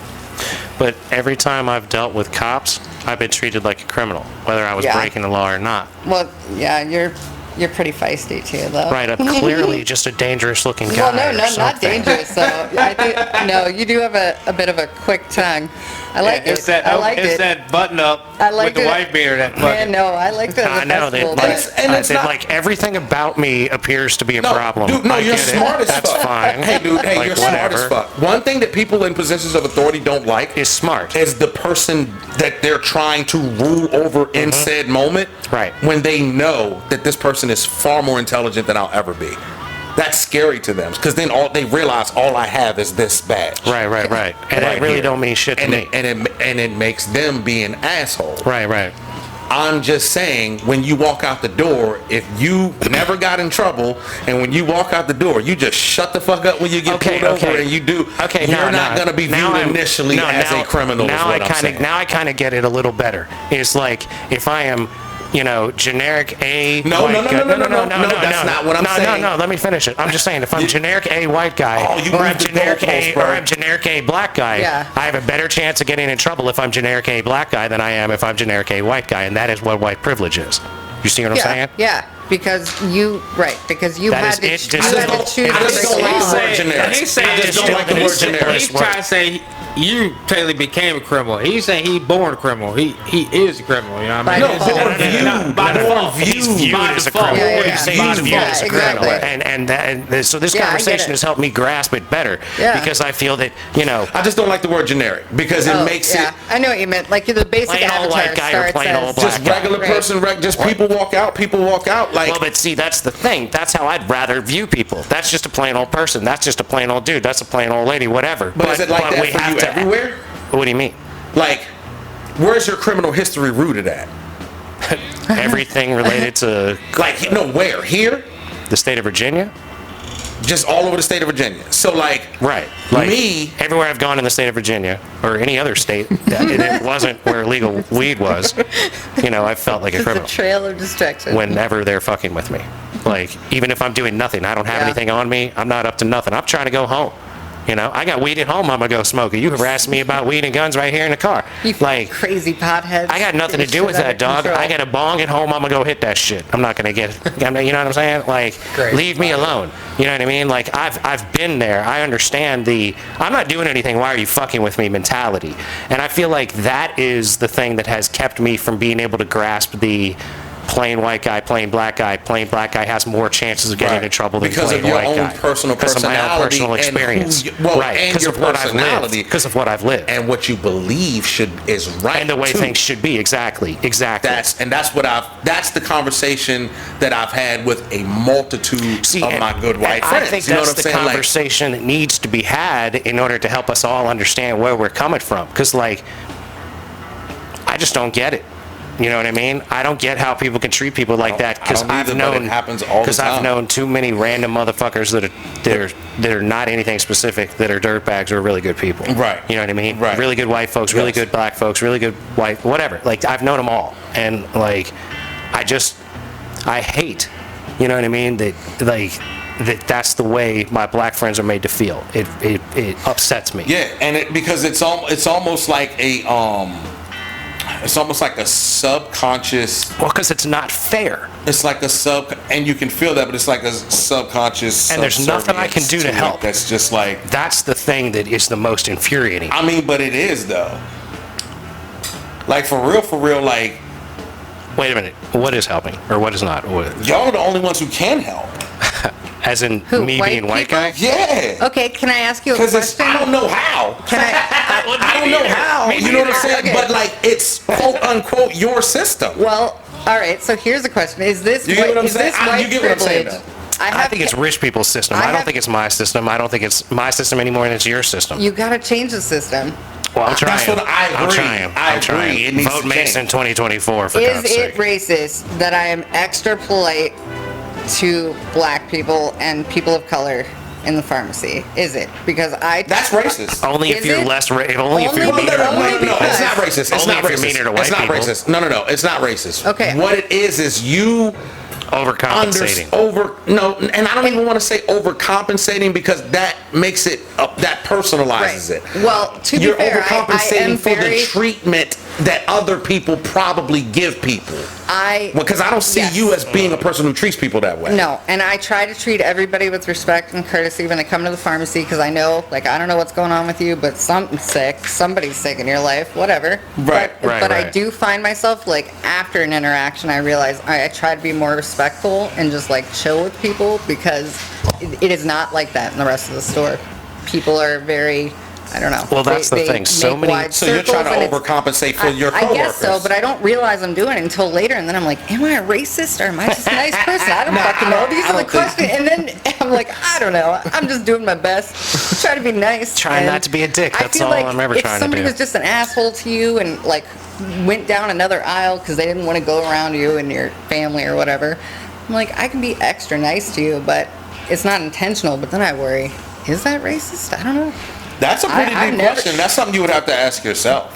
But every time I've dealt with cops, I've been treated like a criminal, whether I was breaking the law or not. Well, yeah, you're pretty feisty too, though. Right, I'm clearly just a dangerous-looking guy. Well, no, not dangerous. So I think you do have a bit of a quick tongue. I like it. It's that button up with the wife beater. That Man, no, I like that. I know like everything about me appears to be a problem. Dude, no, you're smart as fuck. That's fine. Hey, dude, you're smart as fuck. One thing that people in positions of authority don't like is smart. Is the person that they're trying to rule over in said moment. Right. When they know that this person is far more intelligent than I'll ever be. That's scary to them because then they realize all I have is this badge. Right. And it really don't mean shit to me. And it makes them be an asshole. Right. I'm just saying, when you walk out the door, if you never got in trouble, and when you walk out the door, you just shut the fuck up when you get pulled over, and you do. Okay, you're not going to be viewed initially as a criminal. Now I kind of get it a little better. It's like if I am. Generic A. No, that's not what I'm saying. No, let me finish it. I'm just saying, if I'm generic A white guy, or I'm generic A black guy, I have a better chance of getting in trouble if I'm generic A black guy than I am if I'm generic A white guy, and that is what white privilege is. You see what I'm saying? Yeah. because you That had is to, it. you had to Just choose. I just don't like the word generic. He's saying I just don't like the word generic. He's trying to say you technically became a criminal. He's saying he born a criminal. He is a criminal. You know what I mean? By default. He's viewed as a criminal. Yeah, yeah, He's yeah. viewed as a criminal. exactly. So this Yeah, I get conversation it. has helped me grasp it better Yeah. because I feel that, I just don't like the word generic because it makes it I know what you meant. Like the basic Plain old avatar white guy or starts plain old as black just guy. regular Right. person, just people walk out. Like, well, but see, that's the thing. That's how I'd rather view people. That's just a plain old person. That's just a plain old dude. That's a plain old lady, whatever. but is it like that we for have you to- everywhere? What do you mean? Like, where's your criminal history rooted at? Everything related to Like, no, where? Here? the state of Virginia? Just all over the state of Virginia. So, like, Right. Like me, everywhere I've gone in the state of Virginia or any other state that it wasn't where legal weed was, I felt like a Just a criminal trail of destruction. whenever they're fucking with me. Like, even if I'm doing nothing, I don't have Yeah. anything on me, I'm not up to nothing. I'm trying to go home. I got weed at home, I'm gonna go smoke it. You harass me about weed and guns right here in the car. You Like, crazy potheads. I got nothing to Get do your with shit that, out of dog. control. I got a bong at home. I'm gonna go hit that shit. I'm not gonna get. You know what I'm saying? Like, leave me alone. You know what I mean? Like, I've been there. I understand the I'm not doing anything. Why are you fucking with me mentality? And I feel like that is the thing that has kept me from being able to grasp the plain white guy, plain black guy. Plain black guy has more chances of getting Right. in trouble than Because plain of your white own guy. personal Because of my own personality personal and who experience. you- well, right. and Because your of what I've personality. lived. Because of what I've lived. and what you believe is right. And the way too. things should be. Exactly. That's the conversation that I've had with a multitude of and- my good white and friends. I think You know that's what I'm the saying? Like, conversation that needs to be had in order to help us all understand where we're coming from. Because, I just don't get it. You know what I mean? I don't get how people can treat people like that. Because I don't I've either, but known it happens all the Because I've time. known too many random motherfuckers that are not anything specific, that are dirtbags or really good people. Right. You know what I mean? Right. Really good white folks, really Yes. good black folks, really good white, whatever. Like, I've known them all, and I hate. You know what I mean? That's the way my black friends are made to feel. It upsets me. yeah, and because it's almost like it's almost like a subconscious. Well, because it's not fair. It's like and you can feel that, but it's like a subconscious. And there's nothing I can do to subservience help. it That's just like. That's the thing that is the most infuriating. I mean, but it is though. Like for real, like Wait a minute. What is helping, or what is not? y'all are the only ones who can help. As in Who, me white being white people? guy? Yeah. Okay, can I ask you a Because question? I don't know how. Can I? I don't know how. You know what I'm saying? Okay. But like, it's quote unquote your system. Well, all right. So here's the question: Is this You get what I'm is saying? this You white get what I'm saying, privilege? I think it's rich people's system. I don't think it's my system. I don't think it's my system anymore than it's your system. You got to change the system. Well, I'm trying. That's what I I'm agree. trying. I I'm trying. agree. It needs Vote to Mason change. 2024 for Is God's it sake. racist that I am extra polite to black people and people of color in the pharmacy? Is it? Because That's racist. Only if Is you're it? less. Only if you're Only meaner to only white people. It's not racist. It's Only not if you're racist. meaner to white It's not people. racist. No. It's not racist. Okay. What it is you Overcompensating. and I don't even want to say overcompensating because that makes it that personalizes Right. it. Well, to be You're fair, I overcompensating am for very- the treatment that other people probably give people. Because I don't see Yes. you as being a person who treats people that way. No, and I try to treat everybody with respect and courtesy when they come to the pharmacy because I know, I don't know what's going on with you, but something's sick, somebody's sick in your life, whatever. Right, But I right. do find myself, after an interaction, I realize I try to be more respectful and just, chill with people because it is not like that in the rest of the store. People are very, I don't know. Well, that's the they thing. So make many- wide So you're trying to circles and it's- overcompensate for your I coworkers. guess so, but I don't realize I'm doing it until later, and then I'm like, am I a racist or am I just a nice person? I don't fucking know. These I are the don't think- questions, and then I'm like, I don't know. I'm just doing my best. Try to be nice. Trying and not to be a dick. I That's feel all like I'm ever if trying to somebody do. was just an asshole to you and went down another aisle because they didn't want to go around you and your family or whatever, I'm like, I can be extra nice to you, but it's not intentional. But then I worry, is that racist? I don't know. That's a pretty I've deep never- question. That's something you would have to ask yourself.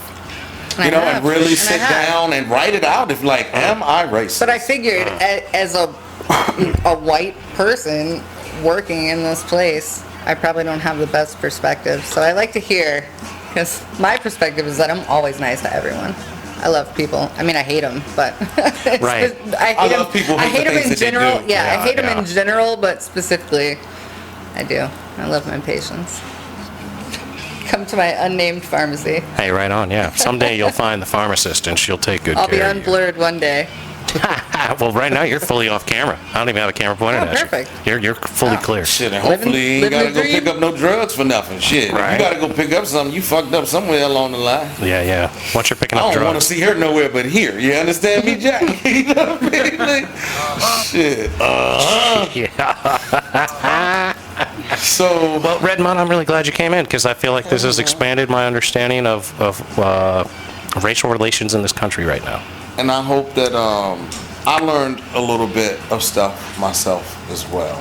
And I have, and really and I sit have. down and write it out. If am I racist? But I figured as a white person working in this place, I probably don't have the best perspective. So I like to hear, because my perspective is that I'm always nice to everyone. I love people. I mean, I hate them, but it's Right. I love people who I hate hate the them things in that they general. do. Yeah, I hate them Yeah. in general, but specifically, I do. I love my patients. Come to my unnamed pharmacy. Hey, right on, yeah. Someday you'll find the pharmacist and she'll take good I'll be care of you. unblurred one day. Well, right now you're fully off camera. I don't even have a camera pointed Oh, at perfect. you. You're fully clear. Shit, and Living- hopefully you ain't living gotta the go pick dream. up no drugs for nothing. Shit, Right. if you gotta go pick up something, you fucked up somewhere along the line. Yeah. Once you're picking I up don't want to drugs. see her nowhere but here. You understand me, Jack? You know what I mean? Like, shit. Yeah. So, Well, Redmond, I'm really glad you came in because I feel like this has expanded my understanding of racial relations in this country right now. and I hope that I learned a little bit of stuff myself as well.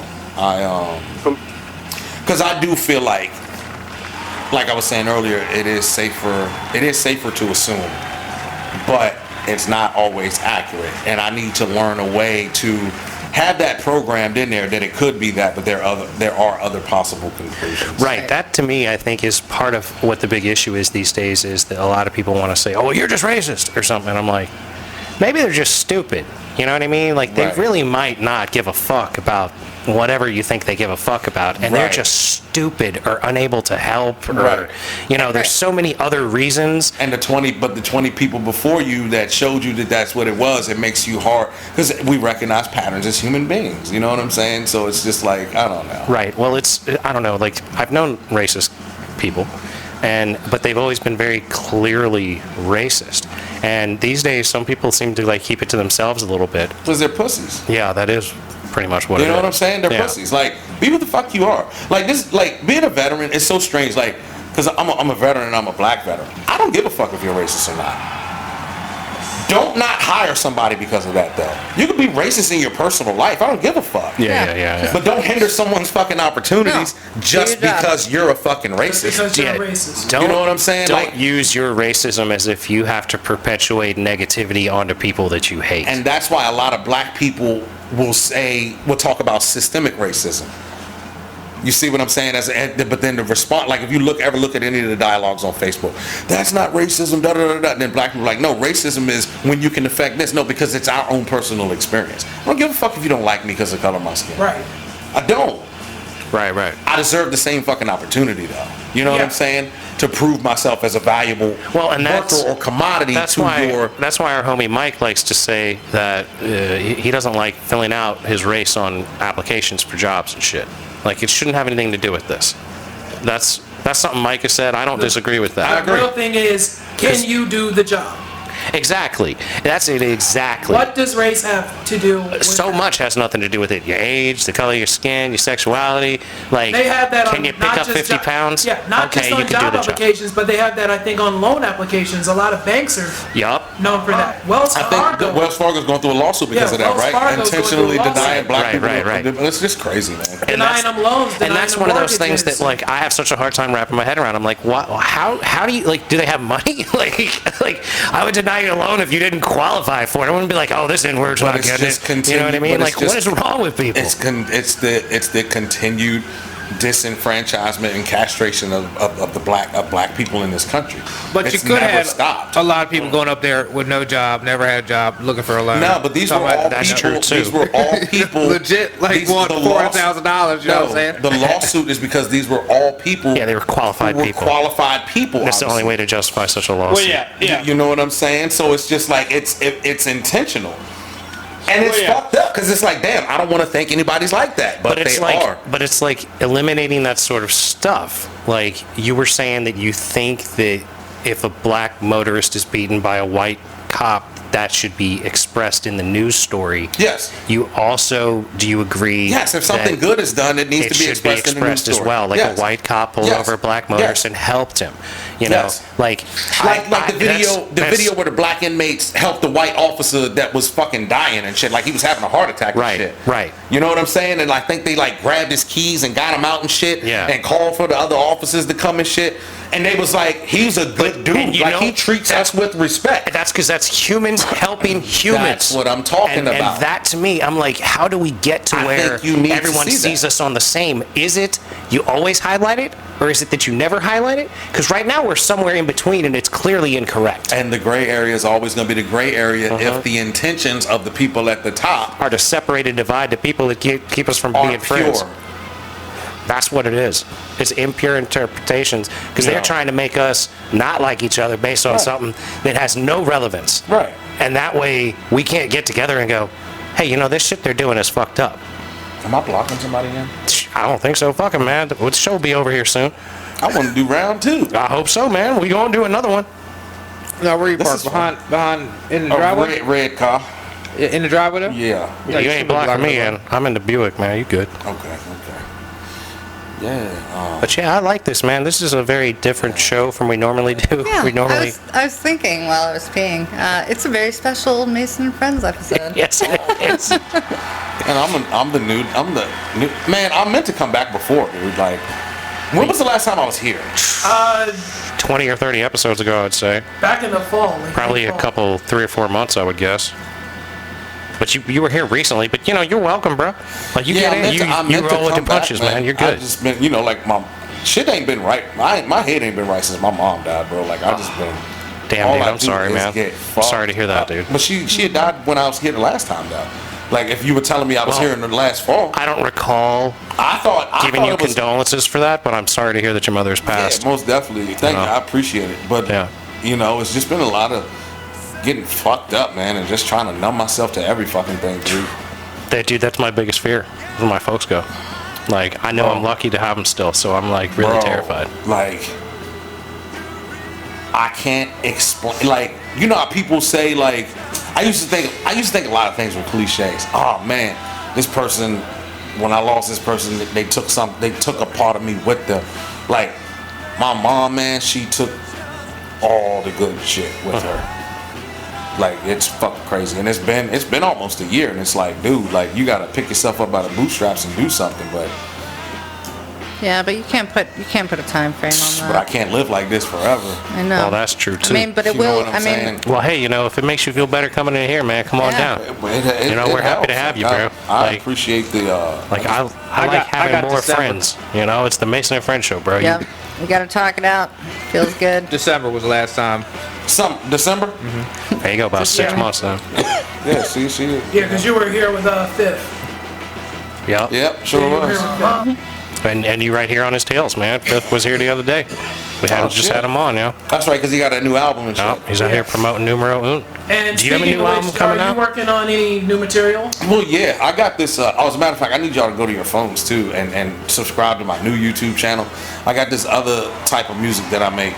Because I do feel like I was saying earlier, it is safer to assume, but it's not always accurate. And I need to learn a way to have that programmed in there that it could be that, but there are other possible conclusions. Right. That to me, I think, is part of what the big issue is these days. Is that a lot of people want to say, "Oh, well, you're just racist" or something. And I'm like, maybe they're just stupid. You know what I mean? Like they Right. really might not give a fuck about whatever you think they give a fuck about, and they're Right. just stupid or unable to help, or Right. there's so many other reasons. And the 20 people before you that showed you that that's what it was, it makes you hard because we recognize patterns as human beings. You know what I'm saying? So it's just like, I don't know. Right. Well, I don't know. Like I've known racist people, but they've always been very clearly racist. And these days, some people seem to like keep it to themselves a little bit. Because they're pussies. Yeah, that is pretty much what You it know is. what I'm saying? They're Yeah. pussies. Like, be what the fuck you are. Like this, like being a veteran is so strange. Like, because I'm a veteran and I'm a black veteran. I don't give a fuck if you're racist or not. Don't not hire somebody because of that though. You could be racist in your personal life. I don't give a fuck. Yeah. But don't hinder someone's fucking opportunities just Do your job. because you're a fucking racist. Because you're Yeah. racist. Don't, You know what I'm saying? Don't Like- use your racism as if you have to perpetuate negativity onto people that you hate. And that's why a lot of black people will talk about systemic racism. You see what I'm saying? But then the response, like if you ever look at any of the dialogues on Facebook, that's not racism, da da da da. And then black people are like, no, racism is when you can affect this. No, because it's our own personal experience. I don't give a fuck if you don't like me because of the color of my skin. Right. I don't. right. I deserve the same fucking opportunity though. You know what Yeah. I'm saying? To prove myself as a valuable worker or commodity That's to why our homie Mike likes to say that he doesn't like filling out his race on applications for jobs and shit. Like it shouldn't have anything to do with this. That's something Mike has said. I don't disagree with that. The real thing is, can you do the job? Exactly. That's it. Exactly. What does race have to do with So that? much has nothing to do with it. Your age, the color of your skin, your sexuality. Like, They have that on can you pick not up just 50 job- pounds? Yeah, not okay, just you on can job do the job. applications, but they have that I think on loan applications. A lot of banks are Yup. known for that. Wells I think Fargo. Wells Fargo's going through a lawsuit because Yeah, of that, Wells right? Fargo's going through a Intentionally lawsuit. denying black Right, people. right. It's just crazy, man. denying them loans, And denying that's them one of those things that, mortgages. like, I have such a hard time wrapping my head around. I'm like, what? How do you, like, do they have money? like, I would deny you a loan if you didn't qualify for it. I wouldn't be like, oh, this N-word's But not it's good. just You know what I mean? but Like, it's what just- is wrong with people? It's the continued disenfranchisement and castration of black people in this country. But It's you could never have stopped. a lot of people going up there with no job, never had a job, looking for a loan. No, but these were Talking about- all that's people. true, too. These were all people. Legit, like, these- want the loss- $400,000, you know what I'm saying? The lawsuit is because these were all people. Yeah, they were qualified who were people. Qualified people. That's the only obviously. way to justify such a lawsuit. You know what I'm saying? So it's just like it's intentional. And it's Well, yeah. fucked up because it's like, damn, I don't want to think anybody's like that, but it's they like, are. But it's like eliminating that sort of stuff. Like you were saying that you think that if a black motorist is beaten by a white cop, that should be expressed in the news story. Yes. Do you agree? Yes, if something that good is done, it needs it to be should expressed in the news as story. well. Like Yes. a white cop pulled Yes. over a black motorist Yes. and helped him. You know, Yes. like The video where the black inmates helped the white officer that was fucking dying and shit, like he was having a heart attack and Right, shit. right. You know what I'm saying? And I think they like grabbed his keys and got him out and shit. Yeah. And called for the other officers to come and shit. And they was like, he's a good and dude. you Like know, he treats us with respect. That's because that's humans helping humans. That's what I'm talking and, about. And that to me, I'm like, how do we get to I where think you need to everyone see sees that. us on the same? Is it you always highlight it, or is it that you never highlight it? Because right now we're somewhere in between, and it's clearly incorrect. And the gray area is always going to be the gray area if the intentions of the people at the top Are to separate and divide the people that keep us from are being pure. friends. That's what it is. It's impure interpretations because Yeah. they're trying to make us not like each other based on Right. something that has no relevance. Right. And that way we can't get together and go, hey, you know, this shit they're doing is fucked up. Am I blocking somebody in? I don't think so. Fucking man. The show will be over here soon. I want to do round 2. I hope so, man. We gonna do another one. No, where you This park? is Behind in the A driveway? red car. In the driveway there? Yeah. Yeah, you ain't blocking me in. I'm in the Buick, man. You good. Okay. Yeah. But yeah, I like this, man. This is a very different show from we normally do. Yeah, We normally. I was thinking while I was peeing. It's a very special Mason and Friends episode. Yes, it is. And I'm the new man. I meant to come back before, dude. Like, when was the last time I was here? 20 or 30 episodes ago, I'd say. Back in the fall. like Probably in a the fall. couple, 3 or 4 months, I would guess. But you were here recently. But you know, you're welcome, bro. Like you I get in, meant to- I you meant to roll with the come back, punches, man. You're good. I just been, like my shit ain't been right. My head ain't been right since my mom died, bro. Like I just been. Damn, all dude. I I'm do sorry, is man. get I'm fucked sorry to hear that, up. dude. But she had died when I was here the last time, though. Like if you were telling me I was Well, here in the last fall, I don't recall I thought giving you it was, condolences for that, but I'm sorry to hear that your mother's passed. Yeah, most definitely. Thank you. I appreciate it. But Yeah. it's just been a lot of getting fucked up, man, and just trying to numb myself to every fucking thing, dude. Dude, that's my biggest fear. Where my folks go. Like, I know I'm lucky to have them still, so I'm like really Bro, terrified. Like, I can't explain. Like, you know how people say, like, I used to think a lot of things were cliches. Oh man, this person, when I lost this person, they took a part of me with them. Like, my mom, man, she took all the good shit with her. Like, it's fucking crazy, and it's been almost a year, and it's like, dude, like, you gotta pick yourself up by the bootstraps and do something, but Yeah, but you can't put a time frame on but I that. can't live like this forever. I know. Well, that's true, too. I mean, but it You know will. what I'm I mean, saying? Well, hey, if it makes you feel better coming in here, man, come on Yeah. down. We're happy to have you, bro. I Like- appreciate the. Like, I like I having got more December. friends. It's the Mason and Friends show, bro. yeah, we got to talk it out. Feels good. December was the last time. December. There you go, about 6 Yeah. months now. Yeah, see. Yeah, because you were here with Fifth. Yep. Yep, sure You were was. here with Fifth. And you right here on his tails, man. Fifth was here the other day. We Oh, just shit. had him on, yeah. That's right, because he got a new album and shit. Oh, he's out here promoting Numero Un. And Do you have a speaking new of album which, coming are you out? working on any new material? Well, yeah, I got this. As a matter of fact, I need y'all to go to your phones too and subscribe to my new YouTube channel. I got this other type of music that I make.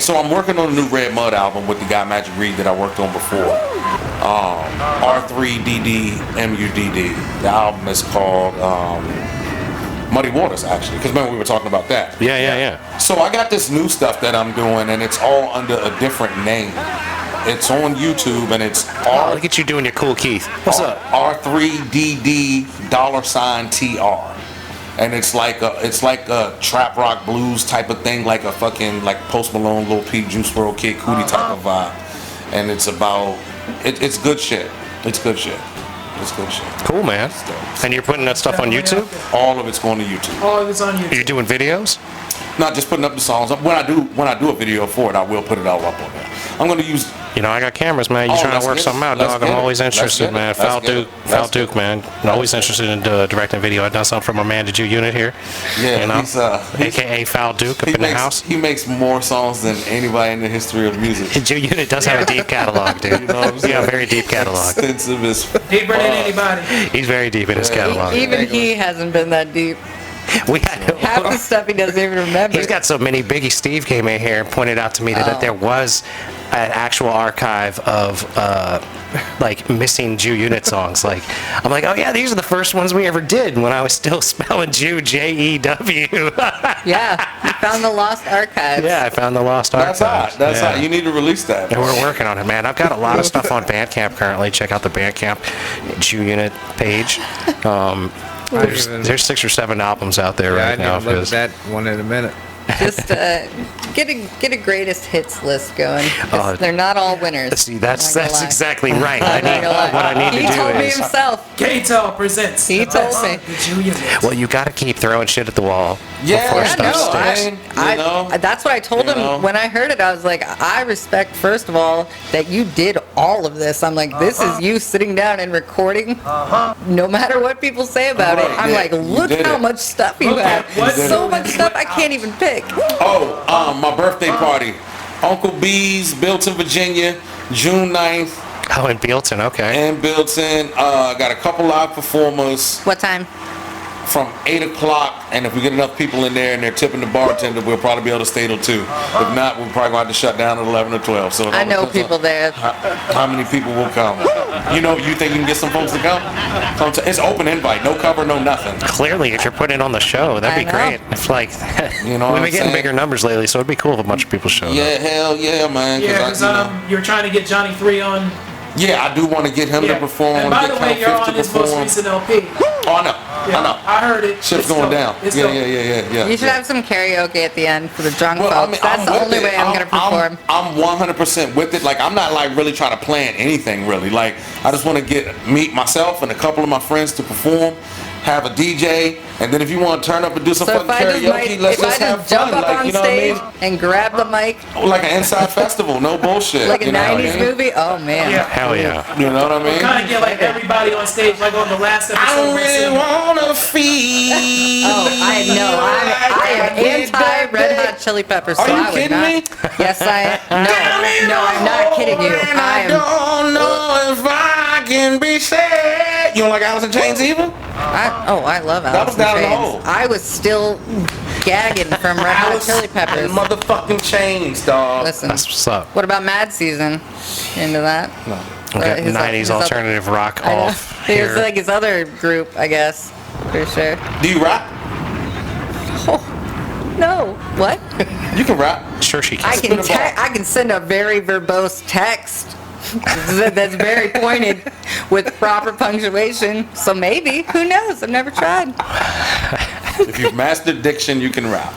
So I'm working on a new Red Mud album with the guy Magic Reed that I worked on before. R3DDMUDD. The album is called Muddy Waters, actually, because remember we were talking about that. Yeah. So I got this new stuff that I'm doing, and it's all under a different name. It's on YouTube, and it's Oh, look at you doing your cool Keith. What's up? R3DD $TR. And it's like a trap rock blues type of thing, like a fucking like Post Malone, Lil Peep, Juice WRLD, Kid Cudi type of vibe. And it's about it's good shit. It's good shit. It's good shit. Cool, man. And you're putting that stuff on YouTube? All of it's going to YouTube. Oh, it was on YouTube. You're doing videos? Not just putting up the songs. When I do a video for it, I will put it all up on there. I'm gonna use. I got cameras, man. You Oh, trying let's to work get it. something out, Let's dog. get I'm it. always Let's interested, get it. man. Let's Foul get it. Duke, Let's Foul Duke, man. Always interested in directing video. I've done something from a man to Jew unit here. Yeah, he's AKA Foul Duke up in the house. He makes more songs than anybody in the history of music. Jew unit does have a deep catalog, dude. You know what I'm saying? Yeah, a very deep catalog. Extensive as Deeper than anybody. He's very deep in his catalog. Even he hasn't been that deep. We had Half the stuff he doesn't even remember. He's got so many. Biggie Steve came in here and pointed out to me that there was an actual archive of like missing Jew unit songs. Like, I'm like, oh yeah, these are the first ones we ever did when I was still spelling Jew Jew. Yeah, he found the lost archives. Yeah, I found the lost That's archives. hot. That's Yeah. hot. You need to release that. And we're working on it, man. I've got a lot of stuff on Bandcamp currently. Check out the Bandcamp Jew Unit page. There's 6 or 7 albums out there Yeah, I right now. didn't look at 'cause- that one in a minute. Just get a greatest hits list going. 'Cause they're not all winners. See, that's I'm not gonna lie. exactly right. I'm not gonna lie. What I need He to do told me is, himself. K-Tel presents. He the told best me. of the Jew unit. well, you got to keep throwing shit at the wall. Yeah, before Yeah, stuff no, sticks. that's what I told him know. when I heard it. I was like, I respect, first of all, that you did all of this. I'm like, this is you sitting down and recording, no matter what people say about it. Right, I'm yeah, like, you look did how it. much stuff you Look have. at what So you much stuff I can't even pick. Oh, my birthday party. Uncle B's, Bilton, Virginia, June 9th. Oh, in Bealton, okay. In Bilton. Got a couple live performers What time? from 8 o'clock. And if we get enough people in there and they're tipping the bartender, we'll probably be able to stay till 2. If not, we're probably going to have to shut down at 11 or 12. So it I all know depends on people there. How many people will come? You think you can get some folks to come? It's open invite. No cover, no nothing. Clearly, if you're putting on the show, that'd be I know. great. It's like, You know we've what I'm been getting saying? bigger numbers lately, so it'd be cool if a bunch of people showed up. Yeah, hell yeah, man. Yeah, because you're trying to get Johnny 3 on. Yeah, I do want to get him to Yeah. perform. And I by want the to way, get you're Count on Fifth his to most perform. recent LP. Oh, I know. Yeah, I know. I heard it. Shit's It's going dope. down. It's Yeah, dope. yeah. You should have some karaoke at the end for the drunk Well, I folks. mean, That's I'm the with only it. way I'm going to perform. I'm 100% with it. Like, I'm not like really trying to plan anything really. Like, I just want to meet myself and a couple of my friends to perform, have a DJ, and then if you want to turn up and do some So if fucking I just, karaoke, let's if I just have just jump fun. up Like, on you know what I stage mean? and grab the mic Like an inside festival, no bullshit. like a you know what I 90s mean? movie, oh man. Yeah. Hell yeah. You know what I mean? Kind of get like everybody on stage, like on the last I episode. don't we're really singing. wanna feel. Oh, I know. I am anti Red Hot Chili Peppers, so Are you I would kidding not. me? Yes, I am. No, I'm not kidding you. And I I am. don't know if I can be sad. You don't like Alice in Chains either? I love Alice was in down the Chains. hole. I was still gagging from Red Hot Alice Chili Peppers. and motherfucking Chains, dog. Listen, That's what's up. what about Mad Season? Into that? No. We got His- 90s his other- alternative rock I know. off He here. was like his other group, I guess, for sure. Do you rap? No, what? You can rap. Sure she I can. can I can send a very verbose text that's very pointed with proper punctuation. So maybe, who knows? I've never tried. If you've mastered diction, you can rap.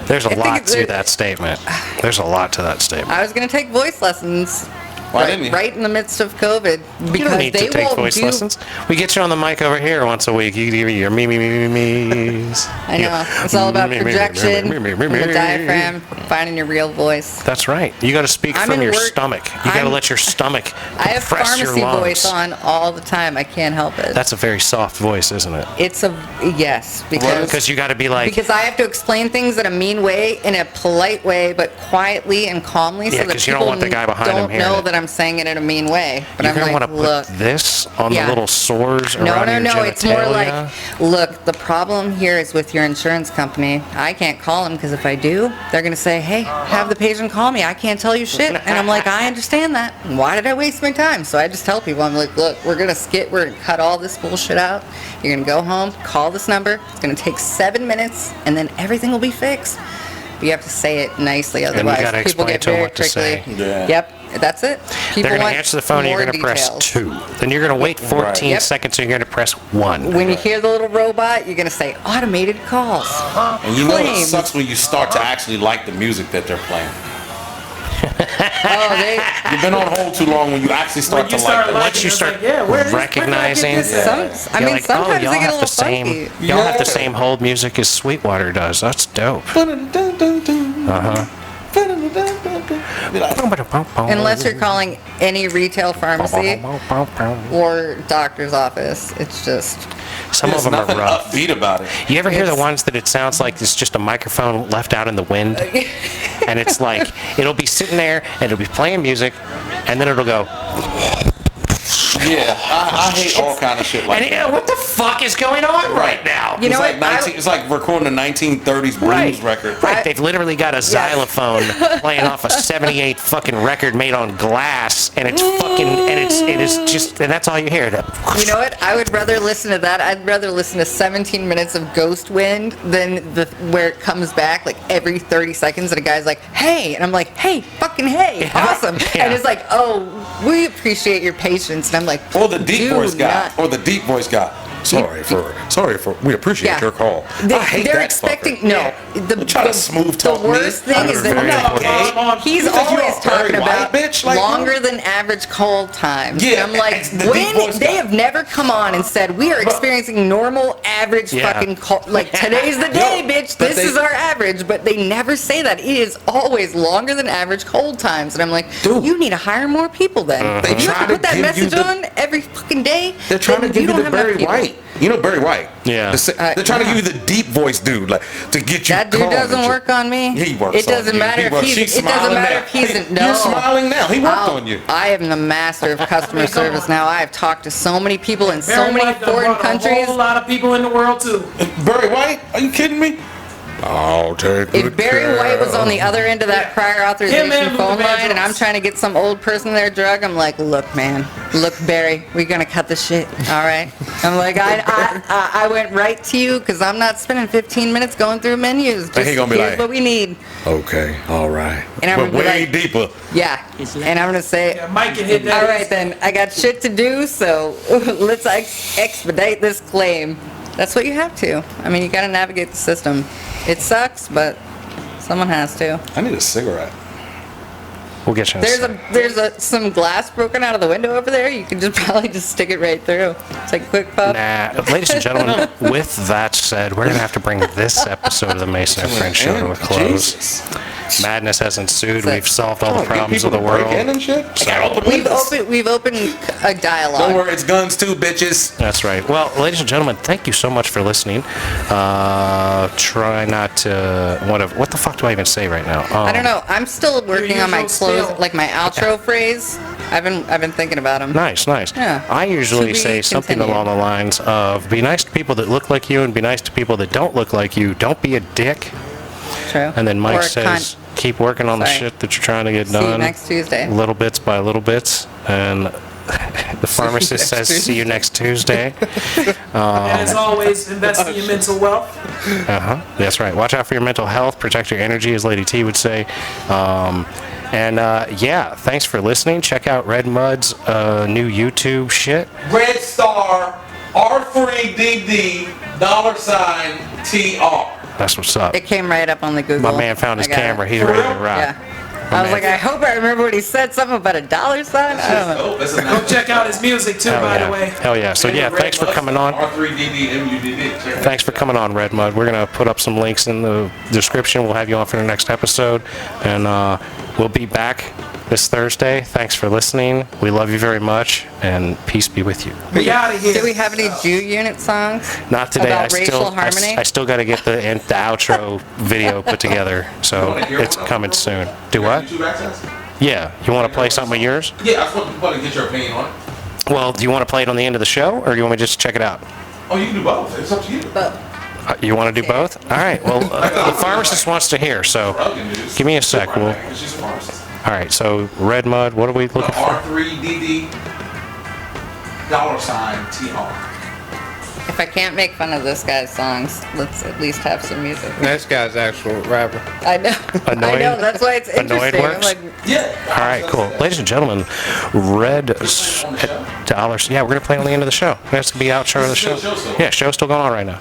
There's a I think lot it's- to that statement. There's a lot to that statement. I was gonna take voice lessons. Why right, didn't you? right in the midst of COVID because You don't need they to take won't voice do. lessons. We get you on the mic over here once a week. You give me your me's. I know it's all about projection, and the diaphragm, finding your real voice. That's right. You got to speak I'm from in your work- stomach. You got to I'm- let your stomach I have compress your pharmacy lungs. voice on all the time. I can't help it. That's a very soft voice, isn't it? It's a yes because Because you got to be like, because I have to explain things in a mean way, in a polite way, but quietly and calmly, Yeah, so that 'cause you don't people want the guy behind him don't hearing know it. that I'm saying it in a mean way. But you're I'm going to like, want to look. put this on Yeah. the little sores No, around your no, it's more like, genitalia? look, the problem here is with your insurance company. I can't call them because if I do, they're going to say, hey, have the patient call me. I can't tell you shit. And I'm like, I understand that. Why did I waste my time? So I just tell people, I'm like, look, we're going to cut all this bullshit out. You're going to go home, call this number. It's going to take 7 minutes, and then everything will be fixed. But you have to say it nicely, you otherwise gotta people explain get to 'em very what to say. prickly. Yeah. Yep, that's it. People They're going want to answer the phone and you're more going to press details. 2. Then you're going to wait 14 Yep. seconds and you're going to press 1. When you hear the little robot, you're gonna say automated calls. And you know it Claims. sucks when you start to actually like the music that they're playing. Oh, they You've been on hold too long when you actually start When you to start like them. liking Once you it's start like, yeah, where can I get recognizing, this at? I you're mean like, sometimes oh, y'all they get a have little the same, funky. y'all have the Yeah. same hold music as Sweetwater does. That's dope. Be like, Unless you're calling any retail pharmacy or doctor's office, it's just Some there's of them are nothing rough. upbeat about it. You ever hear the It's- ones that it sounds like it's just a microphone left out in the wind? And it's like, it'll be sitting there and it'll be playing music and then it'll go, Yeah, I hate all kind of shit like and that. what the fuck is going on right now? You know it's like what? it's like recording a 1930s blues record. Right, they've literally got a xylophone playing off a 78 fucking record made on glass, and it's fucking, and it is just, and that's all you hear. You know what? I would rather listen to that. I'd rather listen to 17 minutes of Ghost Wind than where it comes back like every 30 seconds and a guy's like, hey. And I'm like, hey, fucking hey, awesome. Yeah. And it's like, oh, we appreciate your patience. And I'm like, Or the deep do voice guy. not- Or the deep voice guy. Sorry for, we appreciate Yeah. your call. They, I hate they're that expecting, fucker. no. They try to smooth talk The worst me. thing is that, I'm not no, gay. on. He's You think you're always a talking Barry about White bitch? Like, longer than average cold times. Yeah, And I'm like, the deep when voice they guy. have never come on and said we are experiencing normal average Yeah. fucking cold. Like today's the day, bitch. but This they- is our average. But they never say that. It is always longer than average cold times. And I'm like, Dude. you need to hire more people then. They If you try have to to put that give you message the- on every fucking day. They're trying to then give you don't the have enough Barry people. White. You know Barry White? Yeah. They're trying to yeah. give you the deep voice dude, like to get you. That dude calm and doesn't shit. work on me. He works It doesn't on you. matter He if works- he's. she's It doesn't smiling matter now. if he's. Hey, No. You're smiling now. He worked Oh, on you. I am the master of customer service now. I have talked to so many people in so Barry many White done foreign brought countries. A whole lot of people in the world too. Barry White? Are you kidding me? I'll take If Barry White was on the other end of that prior Him authorization and phone Luther line and I'm Vandross. trying to get some old person their drug, I'm like, look, man, look, Barry, we're going to cut the shit, all right? I'm like, I went right to you because I'm not spending 15 minutes going through menus. Just he gonna be here's like- what we need. Okay, all right. And I'm but gonna be way like- deeper. Yeah, and I'm going to say, Yeah, Mike can hit that. all right then, I got shit to do, so let's expedite this claim. That's what you have to. I mean, you got to navigate the system. It sucks, but someone has to. I need a cigarette. We'll get you in a sec. There's some glass broken out of the window over there. You can just probably just stick it right through. Take a quick puff. Nah, ladies and gentlemen, with that said, we're going to have to bring this episode of the Mason and Friends show to a close. Jesus. Madness has ensued. So- We've solved all the Get problems people of the to break in world. and shit. I gotta open We've windows. opened a dialogue. Don't worry, it's guns too, bitches. That's right. Well, ladies and gentlemen, thank you so much for listening. Try not to... What the fuck do I even say right now? I don't know. I'm still working on my usual close, spiel. like my outro phrase. I've been thinking about them. Nice. Yeah. I usually To be say something continued. along the lines of be nice to people that look like you and be nice to people that don't look like you. Don't be a dick. True. And then Mike Or says, keep working on the Sorry. shit that you're trying to get See you done. next Tuesday. Little bits by little bits. And the pharmacist says, see you next Tuesday. And as always, invest in your mental wealth. That's right. Watch out for your mental health. Protect your energy, as Lady T would say. Yeah, thanks for listening. Check out Red Mud's new YouTube shit. Red Star R3DD $TR. That's what's up. It came right up on the Google. My man found his I got it. camera. He's ready to rock. Yeah. I was man. like, I hope I remember what he said. Something about a dollar sign. I don't know. Go check out his music too, Hell by yeah. the way. Hell yeah. So yeah, thanks for coming on. R3DD MUDD. Thanks for coming on, Red Mud. We're going to put up some links in the description. We'll have you on for the next episode. And we'll be back this Thursday. Thanks for listening. We love you very much. And peace be with you. We out of here. Do we have any Jew Unit songs? Not today. About I racial still, harmony? I still got to get the outro video put together. So it's coming soon. Do what? YouTube access? Yeah. You want to play something of yours? Yeah, I just want to get your opinion on it. Well, do you want to play it on the end of the show, or do you want me to just check it out? Oh, you can do both. It's up to you. But You want to do both? All right. Well, the pharmacist wants to hear, so give me a sec. All She's a pharmacist. right. So Red Mud, what are we looking for? R3DD $TR. if I can't make fun of this guy's songs, let's at least have some music. This guy's actual rapper. I know. I Annoyed? know. That's why it's Annoyed interesting. I'm works? like, Yeah. All right, cool. Ladies and gentlemen, Red Dollars. Yeah, we're gonna play on the end of the show. That's gonna be outro of the show. Yeah, show's still going on right now.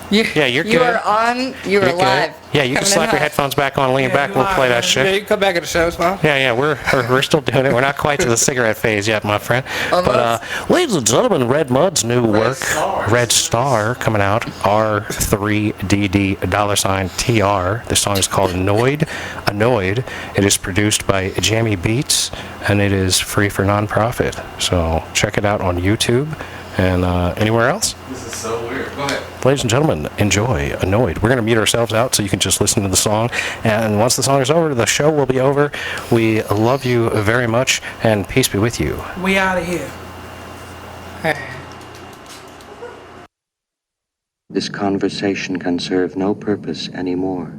Yeah, you're You good. are on. You You're are good. live. Yeah, you can Coming in slap your hot. headphones back on, lean Yeah, back. you We'll play live, that man. Yeah, shit. you can come back at the show, Smile. Yeah, we're still doing it. We're not quite to the cigarette phase yet, my friend. But ladies and gentlemen, Red Mud's new work, Stars. Red Star, coming out, R3DD $TR. The song is called Annoyed. Annoyed. It is produced by Jammy Beats, and it is free for non-profit. So check it out on YouTube and anywhere else. This is so weird. Go ahead. Ladies and gentlemen, enjoy Annoyed. We're going to mute ourselves out so you can just listen to the song. And once the song is over, the show will be over. We love you very much, and peace be with you. We out of here. This conversation can serve no purpose anymore.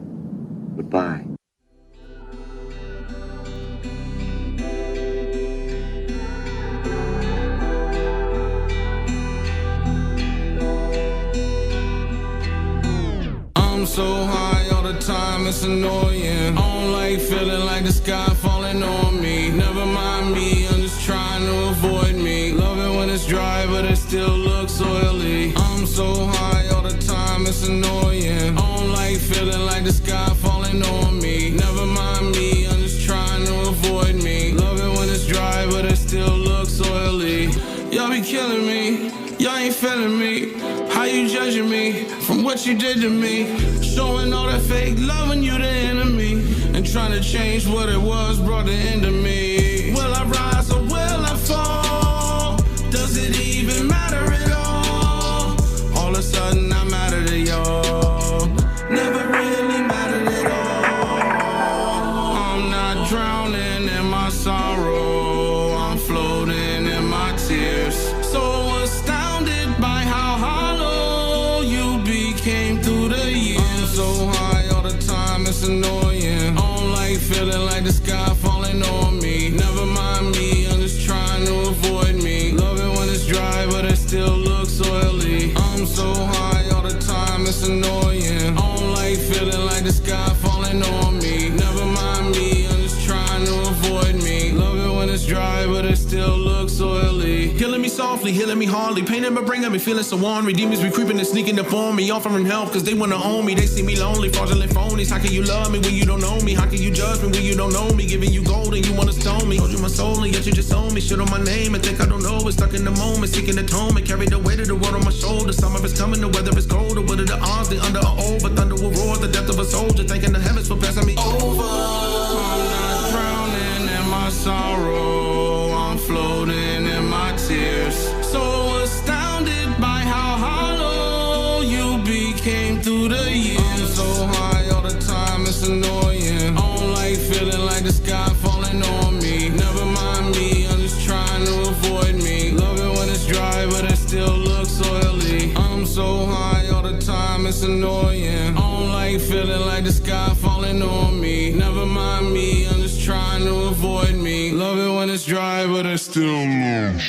Goodbye. I'm so high all the time, it's annoying. I don't like feeling like the sky falling on me. Never mind me, I'm just trying to avoid me. Love it when it's dry, but it still looks oily. I'm so high all the time, it's annoying. I don't like feeling like the sky falling on me. Never mind me, I'm just killing me. Y'all ain't feeling me. How you judging me from what you did to me? Showing all that fake love when you the enemy. And trying to change what it was brought the end of me. Will I rise or will I fall? Does it even matter at all? All of a sudden I matter to y'all. Never really mattered at all. I'm not drowning in my sorrow. I'm floating in my tears. So astounded by how hollow you became through the years. I'm so high all the time, it's annoying. I don't like feeling like the sky falling on me. Never mind me, I'm just trying to avoid me. Love it when it's dry, but it still looks oily. I'm so high all the time, it's annoying. I don't like feeling like the sky falling on me. Never mind me, I'm just trying to avoid me. Love it when it's dry, but it still looks oily. Killing me softly, healing me hardly. Pain in my brain got me feeling so ornery. Demons be creeping and sneaking up on me, offering help cause they wanna own me. They see me lonely, fraudulent phonies. How can you love me when you don't know me? How can you judge me when you don't know me? Giving you gold and you wanna stone me. Hold you my soul and yet you just own me. Shit on my name and think I don't know it. Stuck in the moment, seeking atonement. Carry the weight of the world on my shoulders. Summer is coming, the weather is colder. What are the odds? They under an over. Thunder will roar, the depth of a soldier. Thanking the heavens for passing me over. I'm not drowning in my sorrow. I'm floating in my tears. So astounded by how hollow you became through the years. I'm so high all the time, it's annoying. I don't like feeling like the sky falling on me. Never mind me, I'm just trying to avoid me. Love it when it's dry, but it still looks oily. I'm so high all the time, it's annoying. I don't like feeling like the sky falling on me. Never mind me, I'm just trying to avoid me. Love it when it's dry, but it still looks